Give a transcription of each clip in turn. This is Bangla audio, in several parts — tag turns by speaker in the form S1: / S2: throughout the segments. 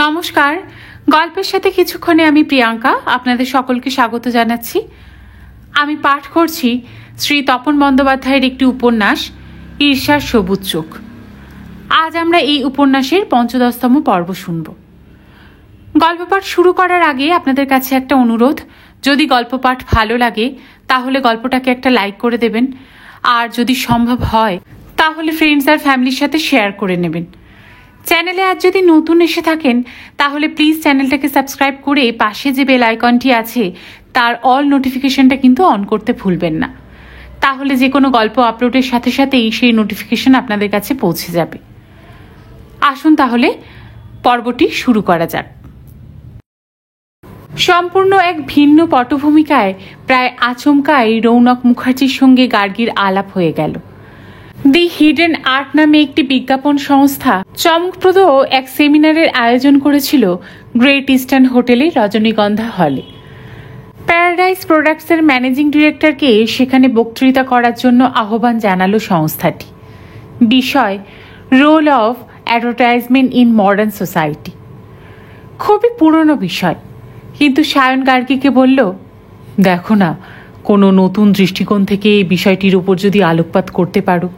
S1: নমস্কার। গল্পের সাথে কিছুক্ষণে আমি প্রিয়াঙ্কা আপনাদের সকলকে স্বাগত জানাচ্ছি। আমি পাঠ করছি শ্রী তপন বন্দ্যোপাধ্যায়ের একটি উপন্যাস ঈর্ষার সবুজ চোখ। আজ আমরা এই উপন্যাসের ৫০তম পর্ব শুনব। গল্প পাঠ শুরু করার আগে আপনাদের কাছে একটা অনুরোধ, যদি গল্প পাঠ ভালো লাগে তাহলে গল্পটাকে একটা লাইক করে দেবেন, আর যদি সম্ভব হয় তাহলে ফ্রেন্ডস আর ফ্যামিলির সাথে শেয়ার করে নেবেন। চ্যানেলে আজ যদি নতুন এসে থাকেন তাহলে প্লিজ চ্যানেলটাকে সাবস্ক্রাইব করে পাশে যে বেল আইকনটি আছে তার অল নোটিফিকেশনটা কিন্তু অন করতে ভুলবেন না। তাহলে যে কোনো গল্প আপলোডের সাথে সাথেই সেই নোটিফিকেশন আপনাদের কাছে পৌঁছে যাবে। আসুন তাহলে পর্বটি শুরু করা যাক। সম্পূর্ণ এক ভিন্ন পটভূমিকায় প্রায় আচমকাই রৌনক মুখার্জির সঙ্গে গার্গীর আলাপ হয়ে গেল। দি হিডেন আর্ট নামে একটি বিজ্ঞাপন সংস্থা চমকপ্রদ এক সেমিনারের আয়োজন করেছিল গ্রেট ইস্টার্ন হোটেলের রজনীগন্ধা হলে। প্যারাডাইস প্রোডাক্টসের ম্যানেজিং ডিরেক্টরকে সেখানে বক্তৃতা করার জন্য আহ্বান জানালো সংস্থাটি। বিষয় role of advertisement in modern society. খুবই পুরনো বিষয়, কিন্তু সায়ন গার্গীকে বলল, দেখো না, কোনো নতুন দৃষ্টিকোণ থেকে এই বিষয়টির উপর যদি আলোকপাত করতে পারো।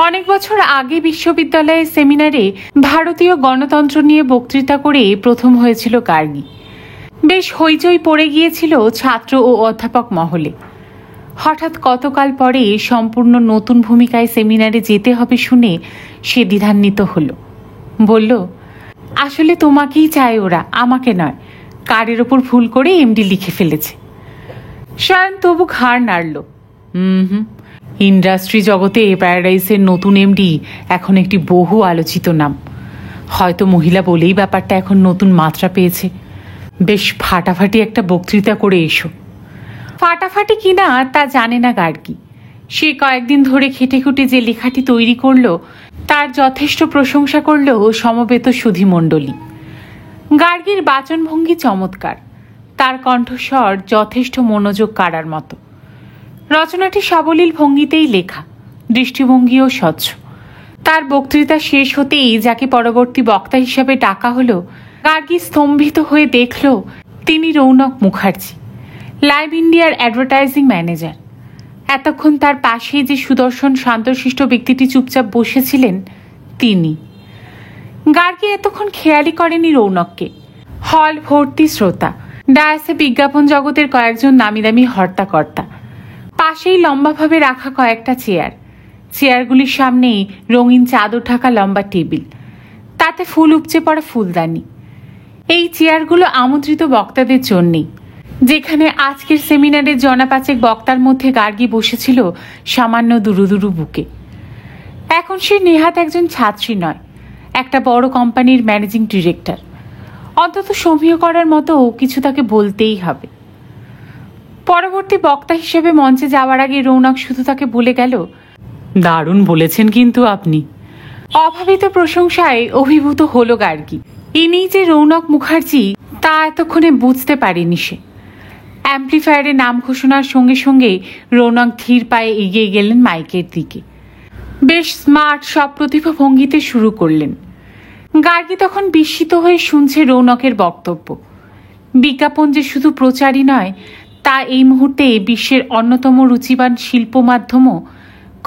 S1: অনেক বছর আগে বিশ্ববিদ্যালয়ের সেমিনারে ভারতীয় গণতন্ত্র নিয়ে বক্তৃতা করে প্রথম হয়েছিল গার্গী। বেশ হইচই পড়ে গিয়েছিল ছাত্র ও অধ্যাপক মহলে। হঠাৎ কতকাল পরে সম্পূর্ণ নতুন ভূমিকায় সেমিনারে যেতে হবে শুনে সে দ্বিধান্বিত হল। বলল, আসলে তোমাকেই চায় ওরা, আমাকে নয়। কার্ডের ওপর ভুল করে এমডি লিখে ফেলেছে। সায়ন তবু ঘাড় নাড়ল। ইন্ডাস্ট্রি জগতে প্যারাডাইসের নতুন এমডি এখন একটি বহু আলোচিত নাম। হয়তো মহিলা বলেই ব্যাপারটা এখন নতুন মাত্রা পেয়েছে। বেশ ফাটাফাটি একটা বক্তৃতা করে এসো। ফাটাফাটি কিনা তা জানে না গার্গী। সে কয়েকদিন ধরে খেটে খুঁটে যে লেখাটি তৈরি করল তার যথেষ্ট প্রশংসা করল সমবেত সুধীমণ্ডলী। গার্গীর বাচনভঙ্গি চমৎকার, তার কণ্ঠস্বর যথেষ্ট মনোযোগ কাড়ার মতো। রচনাটি সাবলীল ভঙ্গিতেই লেখা, দৃষ্টিভঙ্গিও স্বচ্ছ। তার বক্তৃতা শেষ হতেই যাকে পরবর্তী বক্তা হিসাবে ডাকা হলো, গার্গী স্তম্ভিত হয়ে দেখল তিনি রৌনক মুখার্জি, লাইভ ইন্ডিয়ার অ্যাডভার্টাইজিং ম্যানেজার। এতক্ষণ তার পাশে যে সুদর্শন শান্তশিষ্ট ব্যক্তিটি চুপচাপ বসেছিলেন তিনি। গার্গী এতক্ষণ খেয়ালই করেনি রৌনককে। হল ভর্তি শ্রোতা, ডায়াসে বিজ্ঞাপন জগতের কয়েকজন নামি দামি হর্তাকর্তা, পাশেই লম্বাভাবে রাখা কয়েকটা চেয়ারগুলির সামনেই রঙিন চাদর ঢাকা লম্বা টেবিল, তাতে ফুল উপচে পড়া ফুলদানি। এই চেয়ারগুলো আমন্ত্রিত বক্তাদের জন্যেই। যেখানে আজকের সেমিনারে জনাপাচেক বক্তার মধ্যে গার্গী বসেছিল সামান্য দুরু বুকে। এখন সে নেহাত একজন ছাত্রী নয়, একটা বড় কোম্পানির ম্যানেজিং ডিরেক্টর। অন্তত সমীহ করার মতো কিছু তাকে বলতেই হবে। পরবর্তী বক্তা হিসেবে মঞ্চে যাওয়ার আগে রৌনক শুধু তাকে বলে গেল, দারুণ বলেছেন কিন্তু আপনি। অভাবিত প্রশংসায় অভিভূত হলো গার্গী। ইনি যে রৌনক মুখার্জি তা এতক্ষণে বুঝতে পারেনি সে। অ্যাম্প্লিফায়ারে নাম ঘোষণার সঙ্গে সঙ্গে রৌনক ধীর পায়ে এগিয়ে গেলেন মাইকের দিকে। বেশ স্মার্ট সব প্রতিভা ভঙ্গিতে শুরু করলেন। গার্গী তখন বিস্মিত হয়ে শুনছে রৌনকের বক্তব্য। বিজ্ঞাপন যে শুধু প্রচারই নয়, তা এই মুহূর্তে বিশ্বের অন্যতম রুচিবান শিল্প মাধ্যমও।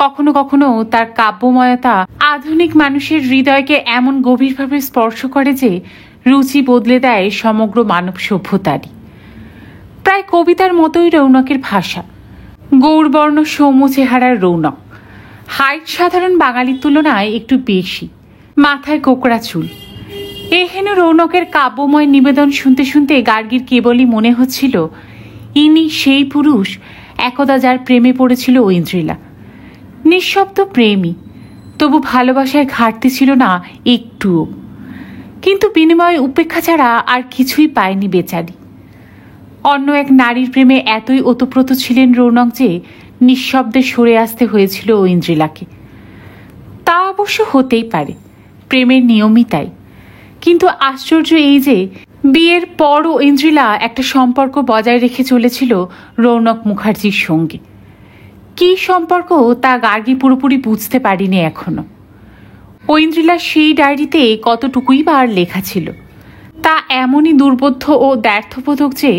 S1: কখনো কখনো তার কাব্যময়তা আধুনিক মানুষের হৃদয়কে এমন গভীরভাবে স্পর্শ করে যে রুচি বদলে দেয় সমগ্র মানব সভ্যতারই। প্রায় কবিতার মতোই রৌনকের ভাষা। গৌরবর্ণ সৌম্য চেহারার রৌনক, হাইট সাধারণ বাঙালির তুলনায় একটু বেশি, মাথায় কোকড়া চুল। এহেন রৌনকের কাব্যময় নিবেদন শুনতে শুনতে গার্গীর কেবলই মনে হচ্ছিল ইনি সেই পুরুষ একদা যার প্রেমে পড়েছিল ঐন্দ্রিলা। নিঃশব্দ প্রেমী, তবু ভালোবাসায় ঘাটতি ছিল না একটুও। কিন্তু বিনিময়ে উপেক্ষা ছাড়া আর কিছুই পায়নি বেচারি। অন্য এক নারীর প্রেমে এতই ওতপ্রোত ছিলেন রৌনক যে নিঃশব্দে সরে আসতে হয়েছিল ঐন্দ্রিলাকে। তা অবশ্য হতেই পারে, প্রেমের নিয়মই তাই। কিন্তু আশ্চর্য এই যে বিয়ের পরও ঐন্দ্রিলা একটা সম্পর্ক বজায় রেখে চলেছিল রৌনক মুখার্জির সঙ্গে। কী সম্পর্ক তা গার্গী পুরোপুরি বুঝতে পারিনি এখনো। ঐন্দ্রিলার সেই ডায়েরিতে কতটুকুই বা আর লেখা ছিল, তা এমনই দুর্বোধ্য ও দ্ব্যর্থবোধক যে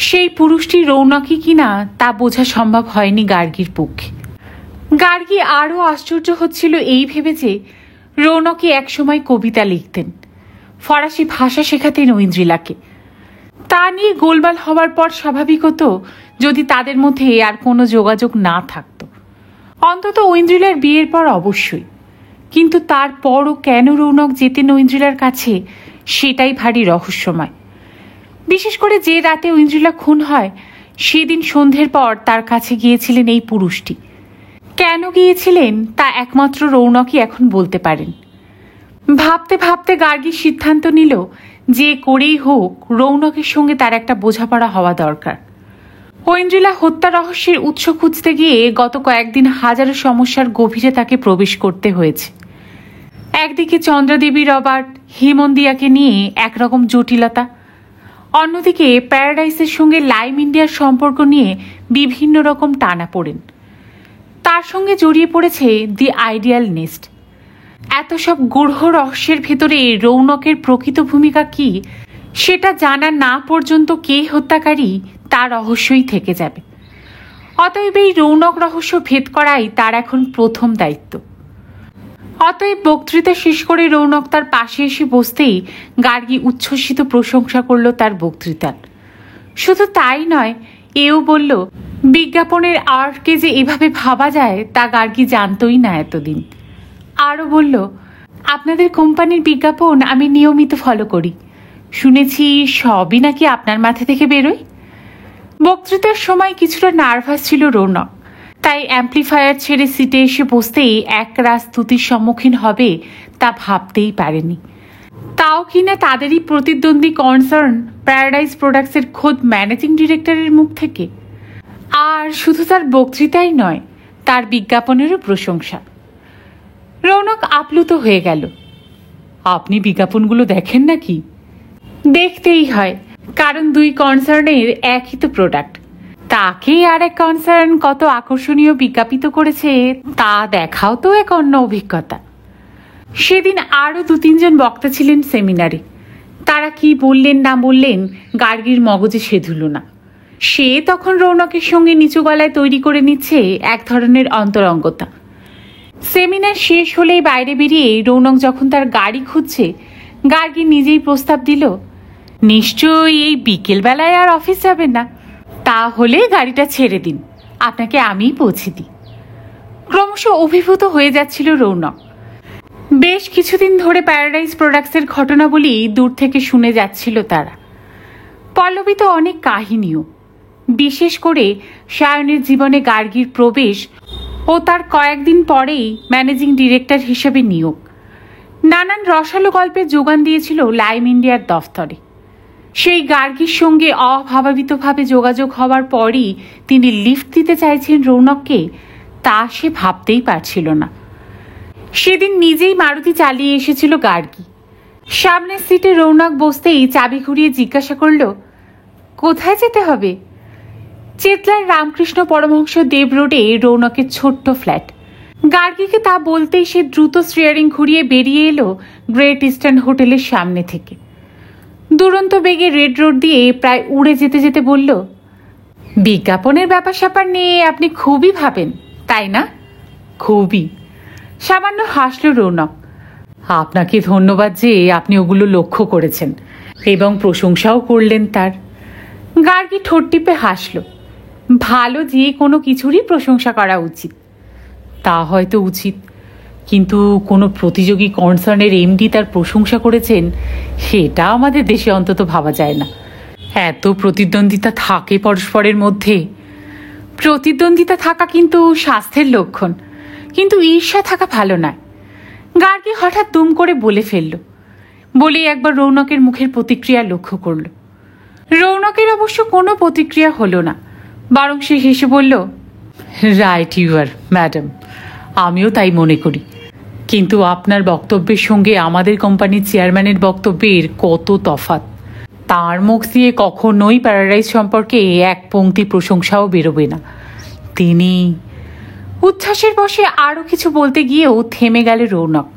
S1: সেই পুরুষটি রৌনকই কিনা তা বোঝা সম্ভব হয়নি গার্গীর পক্ষে। গার্গী আরও আশ্চর্য হচ্ছিল এই ভেবে যে রৌনকই একসময় কবিতা লিখতেন, ফরাসি ভাষা শেখাতেন ঐন্দ্রিলাকে। তা নিয়ে গোলমাল হওয়ার পর স্বাভাবিক হতো যদি তাদের মধ্যে আর কোনো যোগাযোগ না থাকত, অন্তত ঐন্দ্রিলার বিয়ের পর অবশ্যই। কিন্তু তারপরও কেন রৌনক যেতেন ঐন্দ্রিলার কাছে, সেটাই ভারী রহস্যময়। বিশেষ করে যে রাতে ঐন্দ্রিলা খুন হয় সেদিন সন্ধ্যের পর তার কাছে গিয়েছিলেন এই পুরুষটি। কেন গিয়েছিলেন তা একমাত্র রৌনকই এখন বলতে পারেন। ভাবতে ভাবতে গার্গী সিদ্ধান্ত নিল যে করেই হোক রৌনকের সঙ্গে তার একটা বোঝাপড়া হওয়া দরকার। ঐন্দ্রিলা হত্যা রহস্যের উৎস খুঁজতে গিয়ে গত কয়েকদিন হাজারো সমস্যার গভীরে তাকে প্রবেশ করতে হয়েছে। একদিকে চন্দ্রাদেবী রবার্ট হেমন্দিয়াকে নিয়ে একরকম জটিলতা, অন্যদিকে প্যারাডাইসের সঙ্গে লাইম ইন্ডিয়ার সম্পর্ক নিয়ে বিভিন্ন রকম টানাপোড়েন। তার সঙ্গে জড়িয়ে পড়েছে দি আইডিয়াল নেস্ট। এত সব গূঢ় রহস্যের ভেতরে রৌনকের প্রকৃত ভূমিকা কি সেটা জানা না পর্যন্ত কে হত্যাকারী তা রহস্যই থেকে যাবে। অতএব এই রৌনক রহস্য ভেদ করাই তার এখন প্রথম দায়িত্ব। অতএব বক্তৃতা শেষ করে রৌনক তার পাশে এসে বসতেই গার্গী উচ্ছ্বসিত প্রশংসা করল তার বক্তৃতার। শুধু তাই নয়, এও বলল বিজ্ঞাপনের আর্টকে যে এভাবে ভাবা যায় তা গার্গী জানতই না এতদিন। আরও বলল, আপনাদের কোম্পানির বিজ্ঞাপন আমি নিয়মিত ফলো করি, শুনেছি সবই নাকি আপনার মাথা থেকে বেরোয়। বক্তৃতার সময় কিছুটা নার্ভাস ছিল রৌনক, তাই অ্যাম্প্লিফায়ার ছেড়ে সিটে এসে বসতেই একরাশ স্তুতির সম্মুখীন হবে তা ভাবতেই পারেনি। তাও কিনা তাদেরই প্রতিদ্বন্দ্বী কনসার্ন প্যারাডাইস প্রোডাক্টসের খোদ ম্যানেজিং ডিরেক্টরের মুখ থেকে। আর শুধু তার বক্তৃতাই নয়, তার বিজ্ঞাপনেরও প্রশংসা। রৌনক আপ্লুত হয়ে গেল। আপনি বিজ্ঞাপনগুলো দেখেন নাকি? দেখতেই হয়, কারণ দুই কনসার্নের একই তো প্রোডাক্ট। তাকেই আর এক কনসার্ন কত আকর্ষণীয় বিজ্ঞাপিত করেছে তা দেখাও তো এক অন্য অভিজ্ঞতা। সেদিন আরও 2-3 জন বক্তা ছিলেন সেমিনারে। তারা কি বললেন না বললেন গার্গীর মগজে সেধুল না। সে তখন রৌনকের সঙ্গে নিচু গলায় তৈরি করে নিচ্ছে এক ধরনের অন্তরঙ্গতা। সেমিনার শেষ হলেই বাইরে বেরিয়ে রৌনক যখন তার গাড়ি খুঁজছে, গার্গী নিজেই প্রস্তাব দিল, নিশ্চয়ই এই বিকেলবেলায় আর অফিস যাবেন না, তাহলে গাড়িটা ছেড়ে দিন, আপনাকে আমিই পৌঁছে দিই। ক্রমশ অভিভূত হয়ে যাচ্ছিল রৌনক। বেশ কিছুদিন ধরে প্যারাডাইস প্রোডাক্টসের ঘটনাবলী দূর থেকে শুনে যাচ্ছিল তারা। পল্লবিত অনেক কাহিনীও, বিশেষ করে সায়নের জীবনে গার্গীর প্রবেশ ও তার কয়েকদিন পরেই ম্যানেজিং ডিরেক্টর হিসেবে নিয়োগ। নানান রসালো গল্পের যোগান দিয়েছিল লাইম ইন্ডিয়ার দফতরে। সেই গার্গীর সঙ্গে অভাবাবিতভাবে যোগাযোগ হওয়ার পরই তিনি লিফট দিতে চাইছেন রৌনককে, তা সে ভাবতেই পারছিল না। সেদিন নিজেই মারুতি চালিয়ে এসেছিল গার্গী। সামনের সিটে রৌনক বসতেই চাবি ঘুরিয়ে জিজ্ঞাসা করল, কোথায় যেতে হবে? চেতলার রামকৃষ্ণ পরমহংস দেব রোডে রৌনকের ছোট্ট ফ্ল্যাট। গার্গীকে তা বলতেই সে দ্রুত স্টিয়ারিং ঘুরিয়ে বেরিয়ে এলো গ্রেট ইস্টার্ন হোটেলের সামনে থেকে। দুরন্ত বেগে রেড রোড দিয়ে প্রায় উড়ে যেতে যেতে বলল, বিজ্ঞাপনের ব্যাপার স্যাপার নিয়ে আপনি খুবই ভাবেন, তাই না? খুবই। সামান্য হাসল রৌনক। আপনাকে ধন্যবাদ যে আপনি ওগুলো লক্ষ্য করেছেন এবং প্রশংসাও করলেন তার। গার্গী ঠোঁট টিপে হাসল। ভালো যে কোনো কিছুরই প্রশংসা করা উচিত। তা হয়তো উচিত, কিন্তু কোনো প্রতিযোগী কনসার্নের এমডি তার প্রশংসা করেছেন সেটা আমাদের দেশে অন্তত ভাবা যায় না। এত প্রতিদ্বন্দ্বিতা থাকে পরস্পরের মধ্যে। প্রতিদ্বন্দ্বিতা থাকা কিন্তু স্বাস্থ্যের লক্ষণ, কিন্তু ঈর্ষা থাকা ভালো নয়। গার্গী হঠাৎ দুম করে বলে ফেলল। বলেই একবার রৌনকের মুখের প্রতিক্রিয়া লক্ষ্য করল। রৌনকের অবশ্য কোনো প্রতিক্রিয়া হলো না, বরং সে হেসে বলল, রাইট ইউ আর ম্যাডাম, আমিও তাই মনে করি। কিন্তু আপনার বক্তব্যের সঙ্গে আমাদের কোম্পানির চেয়ারম্যানের বক্তব্যের কত তফাৎ। তাঁর মুখ দিয়ে কখনোই প্যারাডাইস সম্পর্কে এক পংক্তি প্রশংসাও বেরোবে না। তিনি উচ্ছ্বাসের বশে আরও কিছু বলতে গিয়েও থেমে গেল রৌনক।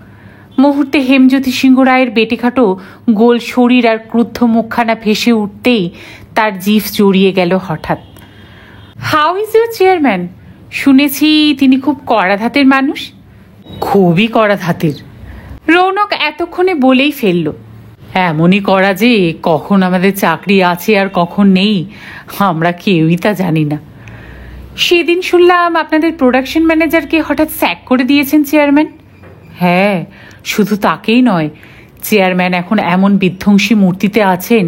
S1: মুহূর্তে হেমজ্যোতি সিংহ রায়ের বেটেখাটো গোল শরীর আর ক্রুদ্ধ মুখখানা ভেসে উঠতেই তার জিভ জড়িয়ে গেল হঠাৎ। How is your chairman? শুনেছি তিনি খুব কড়া ধাতের মানুষ। খুবই কড়া ধাতের, রৌনক এতক্ষণে বলেই ফেলল। এমনই করা যে কখন আমাদের চাকরি আছে আর কখন নেই আমরা কেউই তা জানি না। সেদিন শুনলাম আপনাদের প্রোডাকশন ম্যানেজারকে হঠাৎ স্যাক করে দিয়েছেন চেয়ারম্যান। হ্যাঁ, শুধু তাকেই নয়, চেয়ারম্যান এখন এমন বিধ্বংসী মূর্তিতে আছেন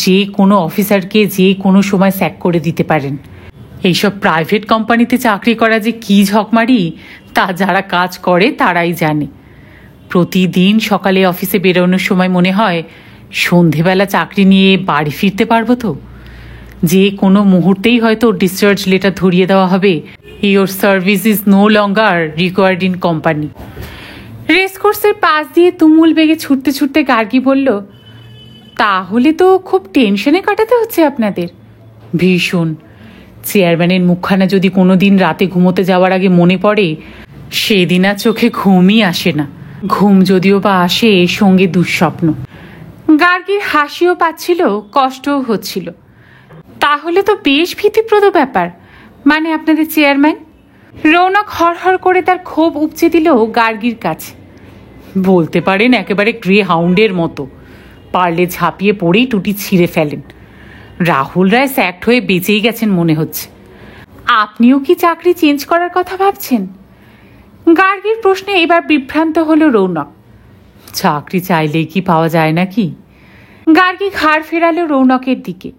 S1: যে কোনো অফিসারকে যে কোনো সময় স্যাক করে দিতে পারেন। এইসব প্রাইভেট কোম্পানিতে চাকরি করা যে কী ঝকমারি তা যারা কাজ করে তারাই জানে। প্রতিদিন সকালে অফিসে বেরোনোর সময় মনে হয় সন্ধেবেলা চাকরি নিয়ে বাড়ি ফিরতে পারবো তো। যে কোনো মুহূর্তেই হয়তো ডিসচার্জ লেটার ধরিয়ে দেওয়া হবে, your service is no longer required in company. রেসকোর্সের পাশ দিয়ে তুমুল বেগে ছুটতে ছুটতে গার্গী বলল, তাহলে তো খুব টেনশনে কাটাতে হচ্ছে আপনাদের। ভীষণ। চেয়ারম্যানের মুখখানা যদি কোনো দিন রাতে ঘুমোতে যাওয়ার আগে মনে পড়ে, সেদিন আর চোখে ঘুমই আসে না। ঘুম যদিও বা আসে, সঙ্গে দুঃস্বপ্ন। গার্গীর হাসিও পাচ্ছিল, কষ্টও হচ্ছিল। তাহলে তো বেশ ভীতিপ্রদ ব্যাপার। মানে আপনাদের চেয়ারম্যান? রৌনক হরহর করে তার ক্ষোভ উপচে দিল গার্গীর কাছে। বলতে পারেন একেবারে গ্রে হাউন্ডের মতো, পারলে ঝাঁপিয়ে পড়েই টুটি ছিঁড়ে ফেলেন। রাহুল রায় স্যাক্ট হয়ে বেঁচেই গেছেন মনে হচ্ছে। আপনিও কি চাকরি চেঞ্জ করার কথা ভাবছেন? গার্গীর প্রশ্নে এবার বিভ্রান্ত হলো রৌনক। চাকরি চাইলেই কি পাওয়া যায় নাকি? গার্গী ঘাড় ফেরালো রৌনকের দিকে।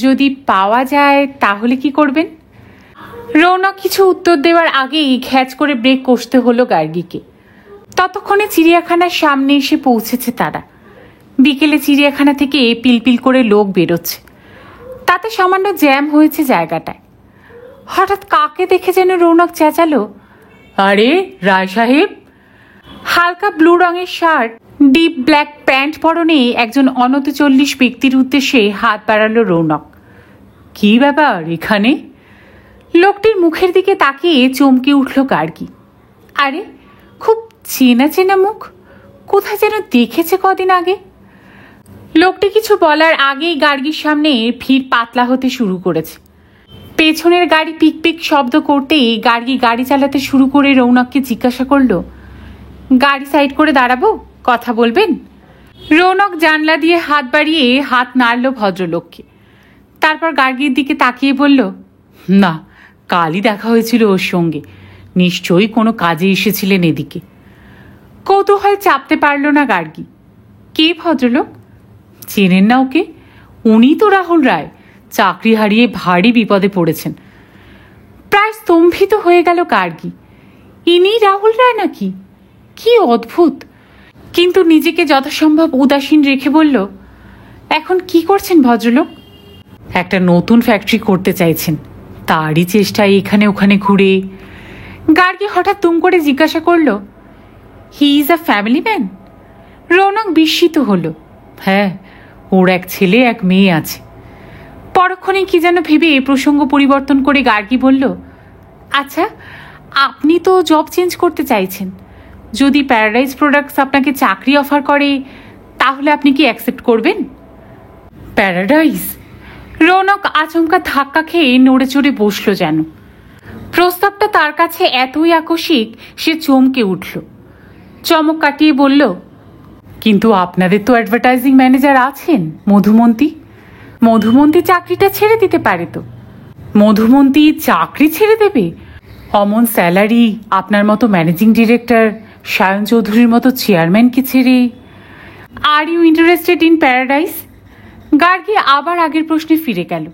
S1: যদি পাওয়া যায় তাহলে কি করবেন? রৌনক কিছু উত্তর দেওয়ার আগেই ঘ্যাচ করে ব্রেক কষতে হলো গার্গীকে। ততক্ষণে চিড়িয়াখানার সামনে এসে পৌঁছেছে তারা। বিকেলে চিড়িয়াখানা থেকে পিলপিল করে লোক বেরোচ্ছে, তাতে সামান্য জ্যাম হয়েছে জায়গাটায়। হঠাৎ কাকে দেখে যেন রৌনক চেঁচালো, আরে রায় সাহেব! হালকা ব্লু রঙের শার্ট, ডিপ ব্ল্যাক প্যান্ট পরনে একজন অনূর্ধ্ব 40 ব্যক্তির উদ্দেশ্যে হাত বাড়ালো রৌনক। কি ব্যাপার এখানে? লোকটির মুখের দিকে তাকিয়ে চমকে উঠল গার্গী। আরে, খুব চেনা চেনা মুখ, কোথায় যেন দেখেছে কদিন আগে। লোকটি কিছু বলার আগেই গার্গীর সামনে ভিড় পাতলা হতে শুরু করেছে। পেছনের গাড়ি পিক পিক শব্দ করতেই গার্গী গাড়ি চালাতে শুরু করে রৌনককে জিজ্ঞাসা করল, গাড়ি সাইড করে দাঁড়াবো, কথা বলবেন? রৌনক জানলা দিয়ে হাত বাড়িয়ে হাত নাড়ল ভদ্রলোককে। তারপর গার্গীর দিকে তাকিয়ে বলল, না, কালই দেখা হয়েছিল ওর সঙ্গে, নিশ্চয়ই কোনো কাজে এসেছিলেন এদিকে। কৌতূহল চাপতে পারল না গার্গী। কে ভদ্রলোক? চেনেন না ওকে? উনি তো রাহুল রায়, চাকরি হারিয়ে ভারী বিপদে পড়েছেন। প্রায় স্তম্ভিত হয়ে গেল গার্গী। ইনি রাহুল রায় নাকি? কি অদ্ভুত! কিন্তু নিজেকে যথাসম্ভব উদাসীন রেখে বলল, এখন কি করছেন ভদ্রলোক? একটা নতুন ফ্যাক্টরি করতে চাইছেন, তারই চেষ্টায় এখানে ওখানে ঘুরে। গার্গী হঠাৎ তুম করে জিজ্ঞাসা করল, he is a family man? Raunak বিস্মিত হলো। হ্যাঁ, ওর এক ছেলে এক মেয়ে আছে। পরক্ষণে কি যেন ভেবে প্রসঙ্গ পরিবর্তন করে গার্গী বলল, আচ্ছা, আপনি তো জব চেঞ্জ করতে চাইছেন। যদি প্যারাডাইজ প্রোডাক্টস আপনাকে চাকরি অফার করে, তাহলে আপনি কি অ্যাকসেপ্ট করবেন? প্যারাডাইজ? রৌনক আচমকা ধাক্কা খেয়ে নড়ে চড়ে বসল যেন। প্রস্তাবটা তার কাছে এতই আকস্মিক, সে চমকে উঠল। চমক কাটিয়ে বলল, কিন্তু আপনাদের তো অ্যাডভার্টাইজিং ম্যানেজার আছেন, মধুমন্তী। মধুমন্তী চাকরিটা ছেড়ে দিতে পারে তো। মধুমন্তী চাকরি ছেড়ে দেবে? অমন স্যালারি, আপনার মতো ম্যানেজিং ডিরেক্টর, সায়ন চৌধুরীর মতো চেয়ারম্যানকে ছেড়ে? Are you interested in paradise? Gargi আবার আগের প্রশ্নে ফিরে গেল।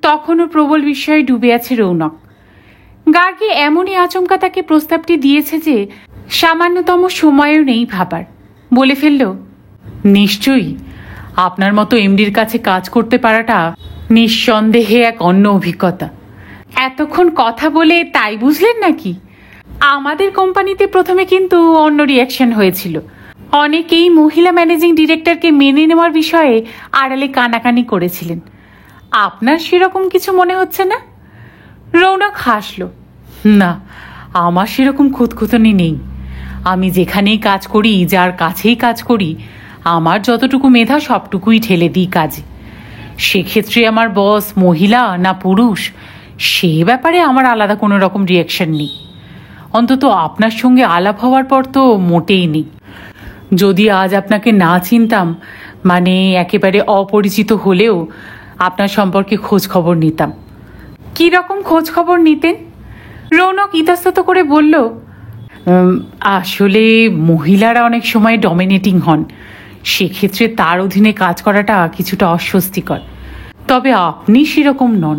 S1: তখনও প্রবল বিস্ময়ে ডুবে আছে রৌনক। গার্গী এমনই আচমকা তাকে প্রস্তাবটি দিয়েছে যে সামান্যতম সময়ও নেই ভাবার। বলে ফেলল, নিশ্চয়ই। আপনার মতো এমডির কাছে কাজ করতে পারাটা নিঃসন্দেহে এক অন্য অভিজ্ঞতা। এতক্ষণ কথা বলে তাই বুঝলেন নাকি? আমাদের কোম্পানিতে প্রথমে কিন্তু অন্য রিয়াকশন হয়েছিল। অনেকেই মহিলা ম্যানেজিং ডিরেক্টরকে মেনে নেওয়ার বিষয়ে আড়ালে কানাকানি করেছিলেন। আপনার সেরকম কিছু মনে হচ্ছে না? রৌনক হাসল। না, আমার সেরকম খুঁতখুঁতনি নেই। আমি যেখানেই কাজ করি, যার কাছেই কাজ করি, আমার যতটুকু মেধা সবটুকুই ঠেলে দিই কাজে। সেক্ষেত্রে আমার বস মহিলা না পুরুষ, সে ব্যাপারে আমার আলাদা কোনো রকম রিয়াকশন নেই। অন্তত আপনার সঙ্গে আলাপ হওয়ার পর তো মোটেই নেই। যদি আজ আপনাকে না চিনতাম, মানে একেবারে অপরিচিত হলেও আপনার সম্পর্কে খোঁজ খবর নিতাম। কী রকম খোঁজ খবর নিতেন? রৌনক ইতস্তত করে বলল, আসলে মহিলারা অনেক সময় ডমিনেটিং হন, সেক্ষেত্রে তার অধীনে কাজ করাটা কিছুটা অস্বস্তিকর। তবে আপনি সেরকম নন।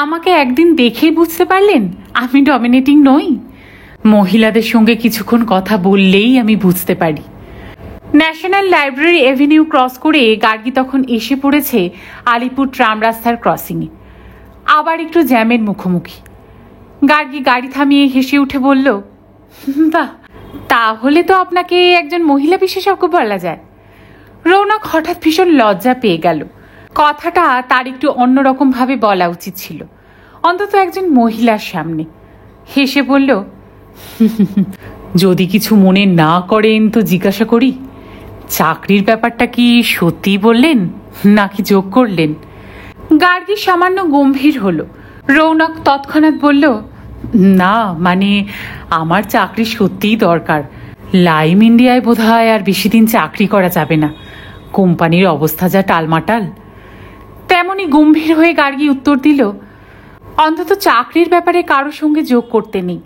S1: আমাকে একদিন দেখেই বুঝতে পারলেন আমি ডমিনেটিং নই? মহিলাদের সঙ্গে কিছুক্ষণ কথা বললেই আমি বুঝতে পারি। ন্যাশনাল লাইব্রেরি এভিনিউ ক্রস করে গার্গী তখন এসে পড়েছে আলিপুর ট্রাম রাস্তার ক্রসিংয়ে। আবার একটু জ্যামের মুখোমুখি। গার্গী গাড়ি থামিয়ে হেসে উঠে বলল, বাহ, তাহলে তো আপনাকে একজন মহিলা বিশেষজ্ঞ বলা যায়। রৌনক হঠাৎ ভীষণ লজ্জা পেয়ে গেল। কথাটা তার একটু অন্যরকমভাবে বলা উচিত ছিল, অন্তত একজন মহিলার সামনে। হেসে বলল, যদি কিছু মনে না করেন তো জিজ্ঞাসা করি, চাকরির ব্যাপারটা কি সত্যি বললেন নাকি যোগ করলেন? গার্গী সামান্য গম্ভীর হলো। রৌনক তৎক্ষণাৎ বলল, না, মানে আমার চাকরি সত্যিই দরকার। লাইম ইন্ডিয়ায় বোধহয় আর বেশি দিন চাকরি করা যাবে না। কোম্পানির অবস্থা যা টালমাটাল। তেমনই গম্ভীর হয়ে গার্গী উত্তর দিল, অন্তত চাকরির ব্যাপারে কারো সঙ্গে যোগ করতে নেই।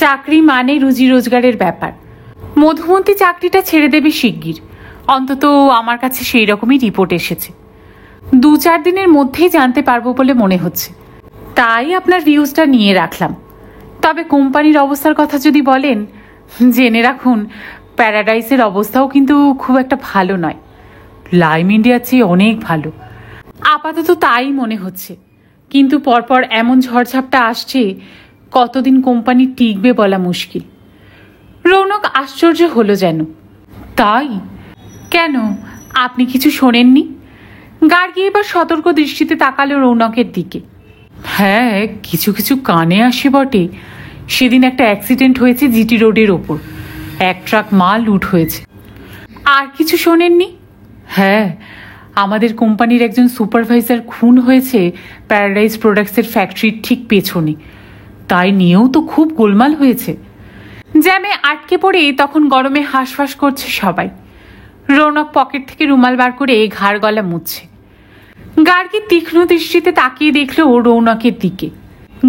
S1: চাকরি মানে রুজি রোজগারের ব্যাপার। মধুমন্তী চাকরিটা ছেড়ে দেবে শিগগির, অন্তত আমার কাছে সেই রকমই রিপোর্ট এসেছে। 2-4 দিনের মধ্যেই জানতে পারবো বলে মনে হচ্ছে। তাই আপনার ভিউজটা নিয়ে রাখলাম। তবে কোম্পানির অবস্থার কথা যদি বলেন, জেনে রাখুন প্যারাডাইসের অবস্থাও কিন্তু খুব একটা ভালো নয়। লাইম ইন্ডিয়ার চেয়ে অনেক ভালো, আপাতত তাই মনে হচ্ছে। কিন্তু পরপর এমন ঝড়ঝাপটা আসছে, কতদিন কোম্পানি টিকবে বলা মুশকিল। রৌনক আশ্চর্য হলো যেন। তাই? কেন, আপনি কিছু শোনেননি? গার্গী এবার সতর্ক দৃষ্টিতে তাকালো রৌনকের দিকে। হ্যাঁ, কিছু কিছু কানে আসে বটে। সেদিন একটা অ্যাক্সিডেন্ট হয়েছে জিটি রোডের ওপর, 1 ট্রাক মাল লুট হয়েছে। আর কিছু শোনেননি? হ্যাঁ, আমাদের কোম্পানির একজন সুপারভাইজার খুন হয়েছে প্যারাডাইস প্রোডাক্টসের ফ্যাক্টরির ঠিক পেছনে। তাই নিয়েও তো খুব গোলমাল হয়েছে। জ্যামে আটকে পড়ে তখন গরমে হাঁসফাঁস করছে সবাই। রৌনক পকেট থেকে রুমাল বার করে ঘাড় গলা মুছছে। গার্গী তীক্ষ্ণ দৃষ্টিতে তাকিয়ে দেখল রৌনকের দিকে।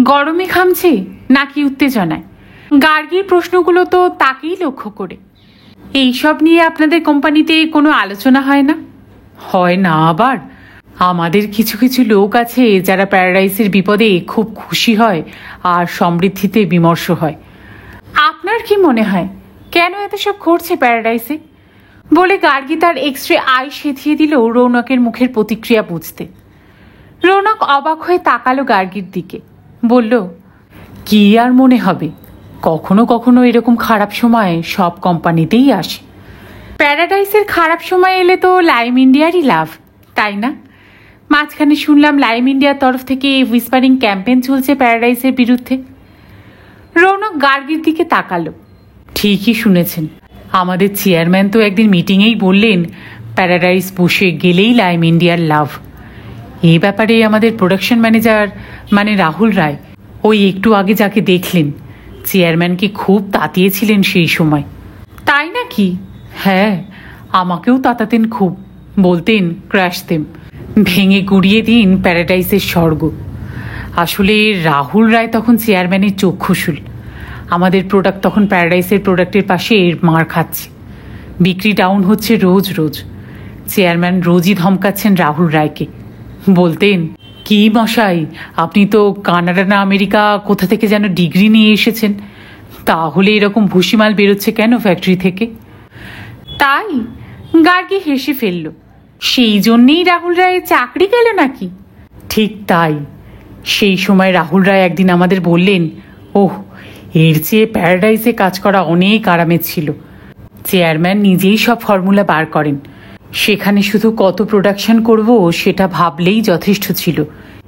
S1: গরমে ঘামছে নাকি উত্তেজনায়? গার্গীর প্রশ্নগুলো তো তাকেই লক্ষ্য করে। এইসব নিয়ে আপনাদের কোম্পানিতে কোনো আলোচনা হয় না? হয় না আবার। আমাদের কিছু কিছু লোক আছে যারা প্যারাডাইসের বিপদে খুব খুশি হয় আর সমৃদ্ধিতে বিমর্ষ হয়। আপনার কি মনে হয় কেন এত সব ঘটছে প্যারাডাইসে? বলে গার্গী তার এক্সরে আই সেধিয়ে দিল রৌনকের মুখের প্রতিক্রিয়া বুঝতে। রৌনক অবাক হয়ে তাকালো গার্গীর দিকে, বলল, কি আর মনে হবে, কখনো কখনো এরকম খারাপ সময় সব কোম্পানিতেই আসে। প্যারাডাইসের খারাপ সময় এলে তো লাইম ইন্ডিয়ারই লাভ, তাই না? মাঝখানে শুনলাম লাইম ইন্ডিয়ার তরফ থেকে হুইসপারিং ক্যাম্পেইন চলছে প্যারাডাইসের বিরুদ্ধে। রৌনক গার্গীর দিকে তাকালো। ঠিকই শুনেছেন, আমাদের চেয়ারম্যান তো একদিন মিটিংয়েই বললেন প্যারাডাইস বসে গেলেই লাইম ইন্ডিয়ার লাভ। এই ব্যাপারে আমাদের প্রোডাকশন ম্যানেজার মানে রাহুল রায়, ওই একটু আগে যাকে দেখলেন, চেয়ারম্যানকে খুব তাতিয়েছিলেন সেই সময়। তাই নাকি? হ্যাঁ, আমাকেও তাতাতেন খুব, বলতেন ক্র্যাশ দেম, ভেঙে গুড়িয়ে দিন প্যারাডাইসের স্বর্গ। আসলে রাহুল রায় তখন চেয়ারম্যানের চক্ষুশূল। আমাদের প্রোডাক্ট তখন প্যারাডাইসের প্রোডাক্টের পাশে মার খাচ্ছে, বিক্রি ডাউন হচ্ছে রোজ রোজ। চেয়ারম্যান রোজই ধমকাচ্ছেন রাহুল রায়কে, বলতেন, কি মশাই, আপনি তো কানাডা না আমেরিকা কোথা থেকে যেন ডিগ্রি নিয়ে এসেছেন, তাহলে এরকম ভুসিমাল বেরোচ্ছে কেন ফ্যাক্টরি থেকে? তাই? গার্গী হেসে ফেলল। সেই জন্যেই রাহুল রায়ের চাকরি গেল নাকি? ঠিক তাই। সেই সময় রাহুল রায় একদিন আমাদের বললেন, ওহ, এর চেয়ে প্যারাডাইসে কাজ করা অনেক আরামের ছিল। চেয়ারম্যান নিজেই সব ফর্মুলা বার করেন, সেখানে শুধু কত প্রোডাকশন করব সেটা ভাবলেই যথেষ্ট ছিল।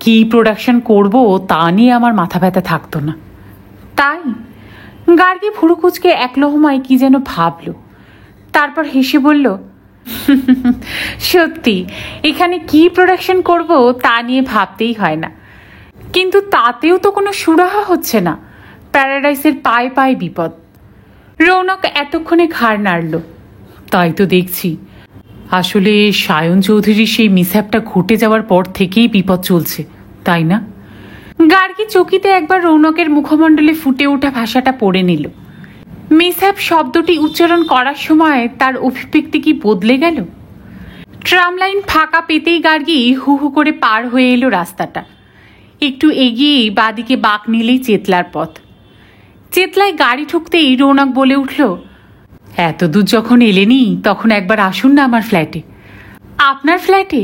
S1: কি প্রোডাকশন করব তা নিয়ে আমার মাথা ব্যথা থাকতো না। তাই? গার্গী ভুরু কুচকে এক লহমায় কি যেন ভাবল, তারপর হেসে বলল, সত্যি এখানে কি প্রোডাকশন করব তা নিয়ে ভাবতেই হয় না, কিন্তু তাতেও তো কোনো সুরাহা হচ্ছে না। প্যারাডাইসের পায়ে পায়ে বিপদ। রৌনক এতক্ষণে ঘাড় নাড়ল। তাই তো দেখছি, আসলে সায়ন চৌধুরীর সেই মিসহ্যাপটা ঘটে যাওয়ার পর থেকেই বিপদ চলছে, তাই না? গার্গী চকিতে একবার রৌনকের মুখমণ্ডলে ফুটে ওঠা ভাষাটা পড়ে নিল। মিসহ্যাপ শব্দটি উচ্চারণ করার সময় তার অভিব্যক্তি কি বদলে গেল? ট্রাম লাইন ফাঁকা পেতেই গার্গী হু হু করে পার হয়ে এলো রাস্তাটা। একটু এগিয়েই বাদিকে বাঁক নিলেই চেতলার পথ। চেতলায় গাড়ি ঠুকতেই রৌনক বলে উঠল, এত দূর যখন এলেনি তখন একবার আসুন না আমার ফ্ল্যাটে। আপনার ফ্ল্যাটে?